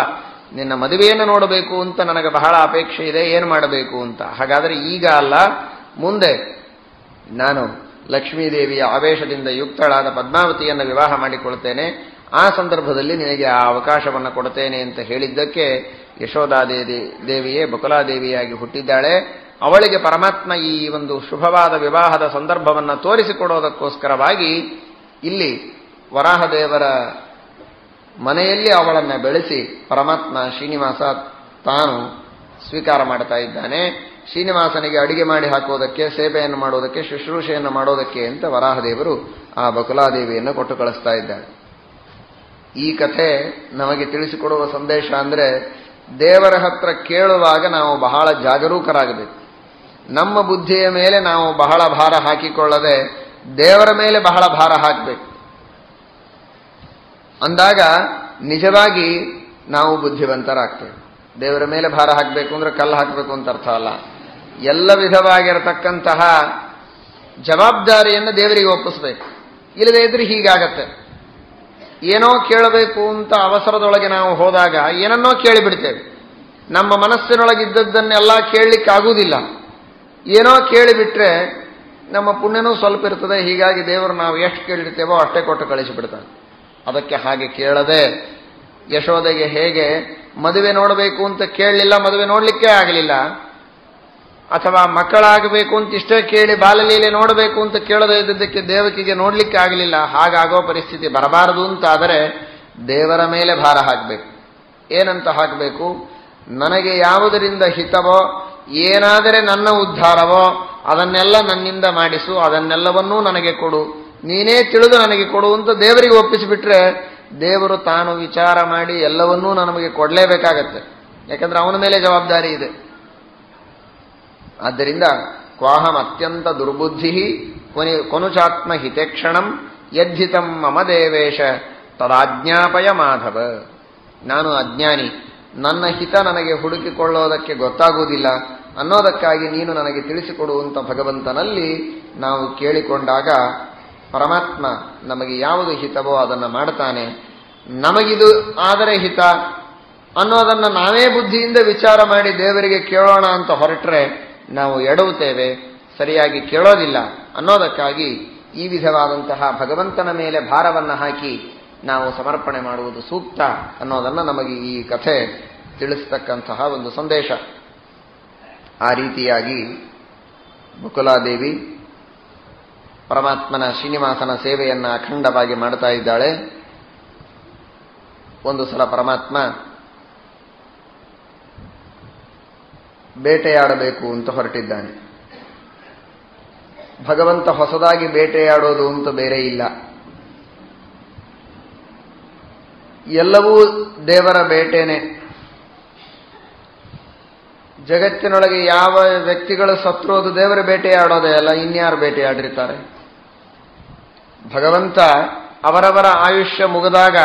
ನಿನ್ನ ಮದುವೆಯನ್ನು ನೋಡಬೇಕು ಅಂತ ನನಗೆ ಬಹಳ ಅಪೇಕ್ಷೆ ಇದೆ, ಏನು ಮಾಡಬೇಕು ಅಂತ. ಹಾಗಾದರೆ ಈಗ ಅಲ್ಲ, ಮುಂದೆ ನಾನು ಲಕ್ಷ್ಮೀದೇವಿಯ ಆವೇಶದಿಂದ ಯುಕ್ತಳಾದ ಪದ್ಮಾವತಿಯನ್ನು ವಿವಾಹ ಮಾಡಿಕೊಳ್ತೇನೆ, ಆ ಸಂದರ್ಭದಲ್ಲಿ ನಿನಗೆ ಆ ಅವಕಾಶವನ್ನು ಕೊಡ್ತೇನೆ ಅಂತ ಹೇಳಿದ್ದಕ್ಕೆ ಯಶೋದಾದೇವಿಯೇ ಬಕುಲಾದೇವಿಯಾಗಿ ಹುಟ್ಟಿದ್ದಾಳೆ. ಅವಳಿಗೆ ಪರಮಾತ್ಮ ಈ ಒಂದು ಶುಭವಾದ ವಿವಾಹದ ಸಂದರ್ಭವನ್ನು ತೋರಿಸಿಕೊಡೋದಕ್ಕೋಸ್ಕರವಾಗಿ ಇಲ್ಲಿ ವರಾಹದೇವರ ಮನೆಯಲ್ಲಿ ಅವಳನ್ನು ಬೆಳೆಸಿ ಪರಮಾತ್ಮ ಶ್ರೀನಿವಾಸ ತಾನು ಸ್ವೀಕಾರ ಮಾಡ್ತಾ ಇದ್ದಾನೆ. ಶ್ರೀನಿವಾಸನಿಗೆ ಅಡಿಗೆ ಮಾಡಿ ಹಾಕೋದಕ್ಕೆ, ಸೇವೆಯನ್ನು ಮಾಡೋದಕ್ಕೆ, ಶುಶ್ರೂಷೆಯನ್ನು ಮಾಡೋದಕ್ಕೆ ಅಂತ ವರಾಹದೇವರು ಆ ಬಕುಲಾದೇವಿಯನ್ನು ಕೊಟ್ಟು ಕಳಿಸ್ತಾ ಇದ್ದಾರೆ. ಈ ಕಥೆ ನಮಗೆ ತಿಳಿಸಿಕೊಡುವ ಸಂದೇಶ ಅಂದರೆ, ದೇವರ ಹತ್ರ ಕೇಳುವಾಗ ನಾವು ಬಹಳ ಜಾಗರೂಕರಾಗಬೇಕು. ನಮ್ಮ ಬುದ್ಧಿಯ ಮೇಲೆ ನಾವು ಬಹಳ ಭಾರ ಹಾಕಿಕೊಳ್ಳದೆ ದೇವರ ಮೇಲೆ ಬಹಳ ಭಾರ ಹಾಕಬೇಕು. ಅಂದಾಗ ನಿಜವಾಗಿ ನಾವು ಬುದ್ಧಿವಂತರಾಗ್ತೇವೆ. ದೇವರ ಮೇಲೆ ಭಾರ ಹಾಕಬೇಕು ಅಂದ್ರೆ ಕಲ್ಲು ಹಾಕಬೇಕು ಅಂತ ಅರ್ಥ ಅಲ್ಲ. ಎಲ್ಲ ವಿಧವಾಗಿರತಕ್ಕಂತಹ ಜವಾಬ್ದಾರಿಯನ್ನು ದೇವರಿಗೆ ಒಪ್ಪಿಸ್ಬೇಕು. ಇಲ್ಲದೇ ಇದ್ರೆ ಹೀಗಾಗತ್ತೆ. ಏನೋ ಕೇಳಬೇಕು ಅಂತ ಅವಸರದೊಳಗೆ ನಾವು ಹೋದಾಗ ಏನನ್ನೋ ಕೇಳಿಬಿಡ್ತೇವೆ. ನಮ್ಮ ಮನಸ್ಸಿನೊಳಗಿದ್ದದ್ದನ್ನೆಲ್ಲ ಕೇಳಲಿಕ್ಕೆ ಆಗುವುದಿಲ್ಲ. ಏನೋ ಕೇಳಿಬಿಟ್ರೆ ನಮ್ಮ ಪುಣ್ಯನೂ ಸ್ವಲ್ಪ ಇರ್ತದೆ. ಹೀಗಾಗಿ ದೇವರು ನಾವು ಎಷ್ಟು ಕೇಳಿರ್ತೇವೋ ಅಷ್ಟೇ ಕೊಟ್ಟು ಕಳಿಸಿಬಿಡ್ತಾನೆ. ಅದಕ್ಕೆ ಹಾಗೆ ಕೇಳದೆ, ಯಶೋದೆಗೆ ಹೇಗೆ ಮದುವೆ ನೋಡಬೇಕು ಅಂತ ಕೇಳಲಿಲ್ಲ, ಮದುವೆ ನೋಡಲಿಕ್ಕೆ ಆಗಲಿಲ್ಲ, ಅಥವಾ ಮಕ್ಕಳಾಗಬೇಕು ಅಂತ ಇಷ್ಟೇ ಕೇಳಿ ಬಾಲಲೀಲೆ ನೋಡಬೇಕು ಅಂತ ಕೇಳದೇ ಇದ್ದದ್ದಕ್ಕೆ ದೇವಕಿಗೆ ನೋಡಲಿಕ್ಕೆ ಆಗಲಿಲ್ಲ, ಹಾಗಾಗೋ ಪರಿಸ್ಥಿತಿ ಬರಬಾರದು ಅಂತಾದರೆ ದೇವರ ಮೇಲೆ ಭಾರ ಹಾಕಬೇಕು. ಏನಂತ ಹಾಕಬೇಕು? ನನಗೆ ಯಾವುದರಿಂದ ಹಿತವೋ, ಏನಾದರೆ ನನ್ನ ಉದ್ಧಾರವೋ ಅದನ್ನೆಲ್ಲ ನನ್ನಿಂದ ಮಾಡಿಸು, ಅದನ್ನೆಲ್ಲವನ್ನೂ ನನಗೆ ಕೊಡು, ನೀನೇ ತಿಳಿದು ನನಗೆ ಕೊಡು ಅಂತ ದೇವರಿಗೆ ಒಪ್ಪಿಸಿಬಿಟ್ರೆ ದೇವರು ತಾನು ವಿಚಾರ ಮಾಡಿ ಎಲ್ಲವನ್ನೂ ನಮಗೆ ಕೊಡಲೇಬೇಕಾಗತ್ತೆ. ಯಾಕಂದ್ರೆ ಅವನ ಮೇಲೆ ಜವಾಬ್ದಾರಿ ಇದೆ. ಆದ್ದರಿಂದ ಕ್ವಾಹಂ ಅತ್ಯಂತ ದುರ್ಬುದ್ಧಿ ಕೊನುಚಾತ್ಮ ಹಿತೇಕ್ಷಣಂ ಯದ್ಧಿತಂ ಮಮ ದೇವೇಶ ತದಾಜ್ಞಾಪಯ ಮಾಧವ. ನಾನು ಅಜ್ಞಾನಿ, ನನ್ನ ಹಿತ ನನಗೆ ಹುಡುಕಿಕೊಳ್ಳೋದಕ್ಕೆ ಗೊತ್ತಾಗುವುದಿಲ್ಲ ಅನ್ನೋದಕ್ಕಾಗಿ ನೀನು ನನಗೆ ತಿಳಿಸಿಕೊಡುವಂಥ ಭಗವಂತನಲ್ಲಿ ನಾವು ಕೇಳಿಕೊಂಡಾಗ ಪರಮಾತ್ಮ ನಮಗೆ ಯಾವುದು ಹಿತವೋ ಅದನ್ನು ಮಾಡ್ತಾನೆ. ನಮಗಿದು ಆದರೆ ಹಿತ ಅನ್ನೋದನ್ನು ನಾವೇ ಬುದ್ಧಿಯಿಂದ ವಿಚಾರ ಮಾಡಿ ದೇವರಿಗೆ ಕೇಳೋಣ ಅಂತ ಹೊರಟ್ರೆ ನಾವು ಎಡವುತ್ತೇವೆ, ಸರಿಯಾಗಿ ಕೇಳೋದಿಲ್ಲ. ಅನ್ನೋದಕ್ಕಾಗಿ ಈ ವಿಧವಾದಂತಹ ಭಗವಂತನ ಮೇಲೆ ಭಾರವನ್ನು ಹಾಕಿ ನಾವು ಸಮರ್ಪಣೆ ಮಾಡುವುದು ಸೂಕ್ತ ಅನ್ನೋದನ್ನು ನಮಗೆ ಈ ಕಥೆ ತಿಳಿಸ್ತಕ್ಕಂತಹ ಒಂದು ಸಂದೇಶ. ಆ ರೀತಿಯಾಗಿ ಬಕುಲಾದೇವಿ ಪರಮಾತ್ಮನ ಶ್ರೀನಿವಾಸನ ಸೇವೆಯನ್ನು ಅಖಂಡವಾಗಿ ಮಾಡ್ತಾ ಇದ್ದಾಳೆ. ಒಂದು ಸಲ ಪರಮಾತ್ಮ ಬೇಟೆಯಾಡಬೇಕು ಅಂತ ಹೊರಟಿದ್ದಾನೆ. ಭಗವಂತ ಹೊಸದಾಗಿ ಬೇಟೆಯಾಡೋದು ಅಂತ ಬೇರೆ ಇಲ್ಲ. ಎಲ್ಲವೂ ದೇವರ ಬೇಟೆನೆ. ಜಗತ್ತಿನೊಳಗೆ ಯಾವ ವ್ಯಕ್ತಿಗಳು ಸತ್ರು ಅದು ದೇವರ ಬೇಟೆಯಾಡೋದೇ ಅಲ್ಲ, ಇನ್ಯಾರು ಬೇಟೆಯಾಡಿರ್ತಾರೆ. ಭಗವಂತ ಅವರವರ ಆಯುಷ್ಯ ಮುಗಿದಾಗ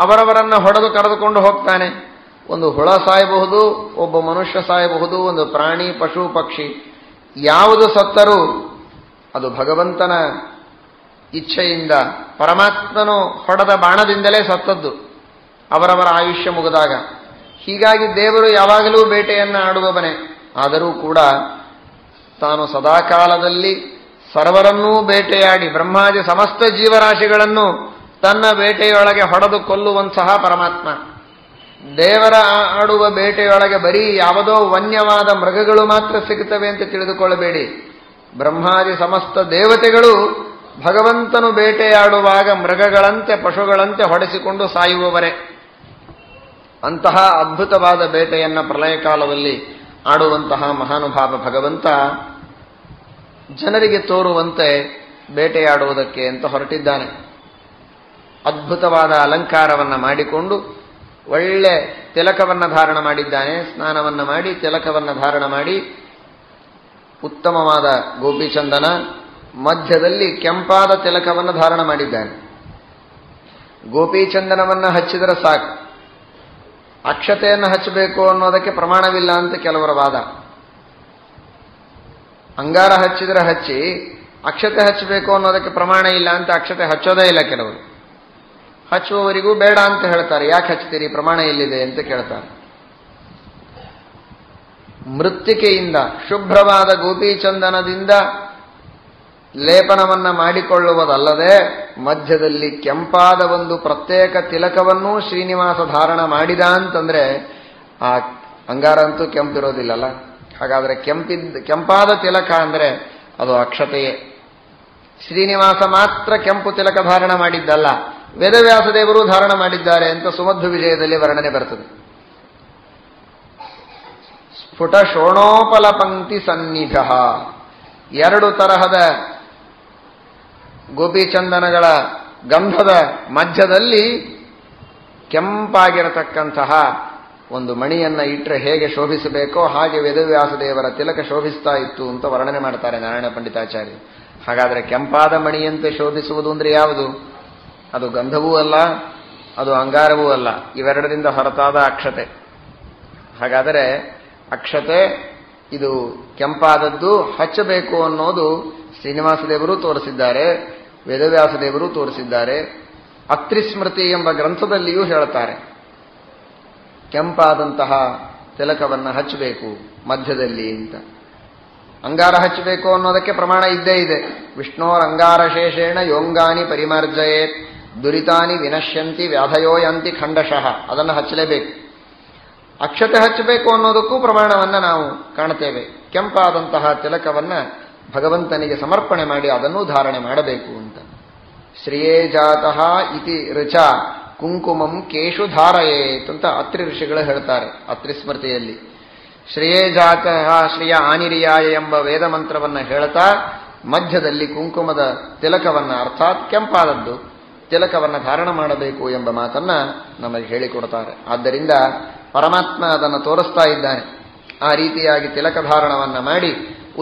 ಅವರವರನ್ನ ಹೊಡೆದು ಕರೆದುಕೊಂಡು ಹೋಗ್ತಾನೆ. ಒಂದು ಹುಳ ಸಾಯಬಹುದು, ಒಬ್ಬ ಮನುಷ್ಯ ಸಾಯಬಹುದು, ಒಂದು ಪ್ರಾಣಿ, ಪಶು, ಪಕ್ಷಿ ಯಾವುದು ಸತ್ತರೂ ಅದು ಭಗವಂತನ ಇಚ್ಛೆಯಿಂದ, ಪರಮಾತ್ಮನು ಹೊಡೆದ ಬಾಣದಿಂದಲೇ ಸತ್ತದ್ದು ಅವರವರ ಆಯುಷ್ಯ ಮುಗಿದಾಗ. ಹೀಗಾಗಿ ದೇವರು ಯಾವಾಗಲೂ ಬೇಟೆಯನ್ನು ಆಡುವವನೇ. ಆದರೂ ಕೂಡ ತಾನು ಸದಾಕಾಲದಲ್ಲಿ ಸರ್ವರನ್ನೂ ಬೇಟೆಯಾಡಿ ಬ್ರಹ್ಮಾದಿ ಸಮಸ್ತ ಜೀವರಾಶಿಗಳನ್ನು ತನ್ನ ಬೇಟೆಯೊಳಗೆ ಹೊಡೆದು ಕೊಲ್ಲುವಂತಹ ಪರಮಾತ್ಮ. ದೇವರ ಆಡುವ ಬೇಟೆಯೊಳಗೆ ಬರೀ ಯಾವುದೋ ವನ್ಯವಾದ ಮೃಗಗಳು ಮಾತ್ರ ಸಿಗುತ್ತವೆ ಅಂತ ತಿಳಿದುಕೊಳ್ಳಬೇಡಿ. ಬ್ರಹ್ಮಾದಿ ಸಮಸ್ತ ದೇವತೆಗಳು ಭಗವಂತನು ಬೇಟೆಯಾಡುವಾಗ ಮೃಗಗಳಂತೆ ಪಶುಗಳಂತೆ ಹೊಡೆಸಿಕೊಂಡು ಸಾಯುವವರೇ. ಅಂತಹ ಅದ್ಭುತವಾದ ಬೇಟೆಯನ್ನು ಪ್ರಳಯ ಕಾಲದಲ್ಲಿ ಆಡುವಂತಹ ಮಹಾನುಭಾವ ಭಗವಂತ ಜನರಿಗೆ ತೋರುವಂತೆ ಬೇಟೆಯಾಡುವುದಕ್ಕೆ ಅಂತ ಹೊರಟಿದ್ದಾನೆ. ಅದ್ಭುತವಾದ ಅಲಂಕಾರವನ್ನು ಮಾಡಿಕೊಂಡು ಒಳ್ಳೆ ತಿಲಕವನ್ನು ಧಾರಣ ಮಾಡಿದ್ದಾನೆ. ಸ್ನಾನವನ್ನು ಮಾಡಿ ತಿಲಕವನ್ನು ಧಾರಣ ಮಾಡಿ ಉತ್ತಮವಾದ ಗೋಪಿಚಂದನ, ಮಧ್ಯದಲ್ಲಿ ಕೆಂಪಾದ ತಿಲಕವನ್ನು ಧಾರಣ ಮಾಡಿದ್ದಾನೆ. ಗೋಪಿಚಂದನವನ್ನು ಹಚ್ಚಿದರೆ ಸಾಕು, ಅಕ್ಷತೆಯನ್ನು ಹಚ್ಚಬೇಕು ಅನ್ನೋದಕ್ಕೆ ಪ್ರಮಾಣವಿಲ್ಲ ಅಂತ ಕೆಲವರ ವಾದ. ಅಂಗಾರ ಹಚ್ಚಿದರೆ ಹಚ್ಚಿ, ಅಕ್ಷತೆ ಹಚ್ಚಬೇಕು ಅನ್ನೋದಕ್ಕೆ ಪ್ರಮಾಣ ಇಲ್ಲ ಅಂತ ಅಕ್ಷತೆ ಹಚ್ಚೋದೇ ಇಲ್ಲ ಕೆಲವರು. ಹಚ್ಚುವವರಿಗೂ ಬೇಡ ಅಂತ ಹೇಳ್ತಾರೆ. ಯಾಕೆ ಹಚ್ತೀರಿ, ಪ್ರಮಾಣ ಎಲ್ಲಿದೆ ಅಂತ ಕೇಳ್ತಾರೆ. ಮೃತ್ತಿಕೆಯಿಂದ ಶುಭ್ರವಾದ ಗೋಪಿಚಂದನದಿಂದ ಲೇಪನವನ್ನ ಮಾಡಿಕೊಳ್ಳುವುದಲ್ಲದೆ ಮಧ್ಯದಲ್ಲಿ ಕೆಂಪಾದ ಒಂದು ಪ್ರತ್ಯೇಕ ತಿಲಕವನ್ನೂ ಶ್ರೀನಿವಾಸ ಧಾರಣ ಮಾಡಿದ ಅಂತಂದ್ರೆ ಆ ಅಂಗಾರ ಅಂತೂ ಕೆಂಪಿರೋದಿಲ್ಲಲ್ಲ. ಹಾಗಾದ್ರೆ ಕೆಂಪಾದ ತಿಲಕ ಅಂದ್ರೆ ಅದು ಅಕ್ಷತೆಯೇ. ಶ್ರೀನಿವಾಸ ಮಾತ್ರ ಕೆಂಪು ತಿಲಕ ಧಾರಣ ಮಾಡಿದ್ದಲ್ಲ, ವೇದವ್ಯಾಸ ದೇವರು ಧಾರಣ ಮಾಡಿದ್ದಾರೆ ಅಂತ ಸುಮಧ್ವ ವಿಜಯದಲ್ಲಿ ವರ್ಣನೆ ಬರ್ತದೆ. ಸ್ಫುಟ ಶೋಣೋಪಲ ಪಂಕ್ತಿ ಸನ್ನಿಧ. ಎರಡು ತರಹದ ಗೋಪಿಚಂದನಗಳ ಗಂಧದ ಮಧ್ಯದಲ್ಲಿ ಕೆಂಪಾಗಿರತಕ್ಕಂತಹ ಒಂದು ಮಣಿಯನ್ನ ಇಟ್ಟರೆ ಹೇಗೆ ಶೋಭಿಸಬೇಕೋ ಹಾಗೆ ವೇದವ್ಯಾಸದೇವರ ತಿಲಕ ಶೋಭಿಸ್ತಾ ಇತ್ತು ಅಂತ ವರ್ಣನೆ ಮಾಡ್ತಾರೆ ನಾರಾಯಣ ಪಂಡಿತಾಚಾರ್ಯರು. ಹಾಗಾದರೆ ಕೆಂಪಾದ ಮಣಿಯಂತೆ ಶೋಭಿಸುವುದು ಅಂದ್ರೆ ಯಾವುದು? ಅದು ಗಂಧವೂ ಅಲ್ಲ, ಅದು ಅಂಗಾರವೂ ಅಲ್ಲ, ಇವೆರಡರಿಂದ ಹೊರತಾದ ಅಕ್ಷತೆ. ಹಾಗಾದರೆ ಅಕ್ಷತೆ ಇದು ಕೆಂಪಾದದ್ದು ಹಚ್ಚಬೇಕು ಅನ್ನೋದು ಶ್ರೀನಿವಾಸ ದೇವರು ತೋರಿಸಿದ್ದಾರೆ, ವೇದವ್ಯಾಸ ದೇವರು ತೋರಿಸಿದ್ದಾರೆ. ಅತ್ರಿಸ್ಮೃತಿ ಎಂಬ ಗ್ರಂಥದಲ್ಲಿಯೂ ಹೇಳ್ತಾರೆ ಕೆಂಪಾದಂತಹ ತಿಲಕವನ್ನು ಹಚ್ಚಬೇಕು ಮಧ್ಯದಲ್ಲಿ ಅಂತ. ಅಂಗಾರ ಹಚ್ಚಬೇಕು ಅನ್ನೋದಕ್ಕೆ ಪ್ರಮಾಣ ಇದ್ದೇ ಇದೆ. ವಿಷ್ಣೋರ್ ಅಂಗಾರಶೇಷೇಣ ಯೋಂಗಾನಿ ಪರಿಮಾರ್ಜಯೇತ್ ದುರಿತಾನಿ ವಿನಶ್ಯಂತಿ ವ್ಯಾಧಯೋ ಯಾಂತಿ ಖಂಡಶಃ. ಅದನ್ನು ಹಚ್ಚಲೇಬೇಕು. ಅಕ್ಷತೆ ಹಚ್ಚಬೇಕು ಅನ್ನೋದಕ್ಕೂ ಪ್ರಮಾಣವನ್ನು ನಾವು ಕಾಣ್ತೇವೆ. ಕೆಂಪಾದಂತಹ ತಿಲಕವನ್ನ ಭಗವಂತನಿಗೆ ಸಮರ್ಪಣೆ ಮಾಡಿ ಅದನ್ನೂ ಧಾರಣೆ ಮಾಡಬೇಕು ಅಂತ. ಶ್ರಿಯೇ ಜಾತಃ ಇತಿ ಋಚ ಕುಂಕುಮಂ ಕೇಶು ಧಾರಯೇತ್ ಅಂತ ಅತ್ರಿ ಋಷಿಗಳು ಹೇಳ್ತಾರೆ ಅತ್ರಿ ಸ್ಮೃತಿಯಲ್ಲಿ. ಶ್ರಿಯೇ ಜಾತಃ ಶ್ರಿಯ ಆನಿರಿಯಾಯ ಎಂಬ ವೇದ ಮಂತ್ರವನ್ನು ಹೇಳ್ತಾ ಮಧ್ಯದಲ್ಲಿ ಕುಂಕುಮದ ತಿಲಕವನ್ನ ಅರ್ಥಾತ್ ಕೆಂಪಾದದ್ದು ತಿಲಕವನ್ನು ಧಾರಣ ಮಾಡಬೇಕು ಎಂಬ ಮಾತನ್ನ ನಮಗೆ ಹೇಳಿಕೊಡ್ತಾರೆ. ಆದ್ದರಿಂದ ಪರಮಾತ್ಮ ಅದನ್ನು ತೋರಿಸ್ತಾ ಇದ್ದಾನೆ. ಆ ರೀತಿಯಾಗಿ ತಿಲಕ ಧಾರಣವನ್ನ ಮಾಡಿ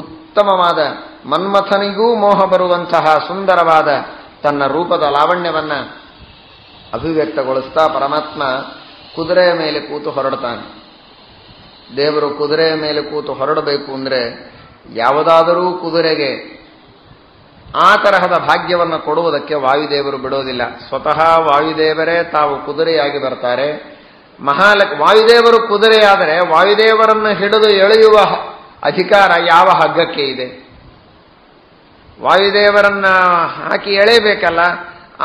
ಉತ್ತಮವಾದ ಮನ್ಮಥನಿಗೂ ಮೋಹ ಬರುವಂತಹ ಸುಂದರವಾದ ತನ್ನ ರೂಪದ ಲಾವಣ್ಯವನ್ನ ಅಭಿವ್ಯಕ್ತಗೊಳಿಸ್ತಾ ಪರಮಾತ್ಮ ಕುದುರೆಯ ಮೇಲೆ ಕೂತು ಹೊರಡ್ತಾನೆ. ದೇವರು ಕುದುರೆಯ ಮೇಲೆ ಕೂತು ಹೊರಡಬೇಕು ಅಂದ್ರೆ ಯಾವುದಾದರೂ ಕುದುರೆಗೆ ಆ ತರಹದ ಭಾಗ್ಯವನ್ನು ಕೊಡುವುದಕ್ಕೆ ವಾಯುದೇವರು ಬಿಡೋದಿಲ್ಲ. ಸ್ವತಃ ವಾಯುದೇವರೇ ತಾವು ಕುದುರೆಯಾಗಿ ಬರ್ತಾರೆ. ವಾಯುದೇವರು ಕುದುರೆಯಾದರೆ ವಾಯುದೇವರನ್ನು ಹಿಡಿದು ಎಳೆಯುವ ಅಧಿಕಾರ ಯಾವ ಹಗ್ಗಕ್ಕೆ ಇದೆ? ವಾಯುದೇವರನ್ನ ಹಾಕಿ ಎಳೆಯಬೇಕಲ್ಲ.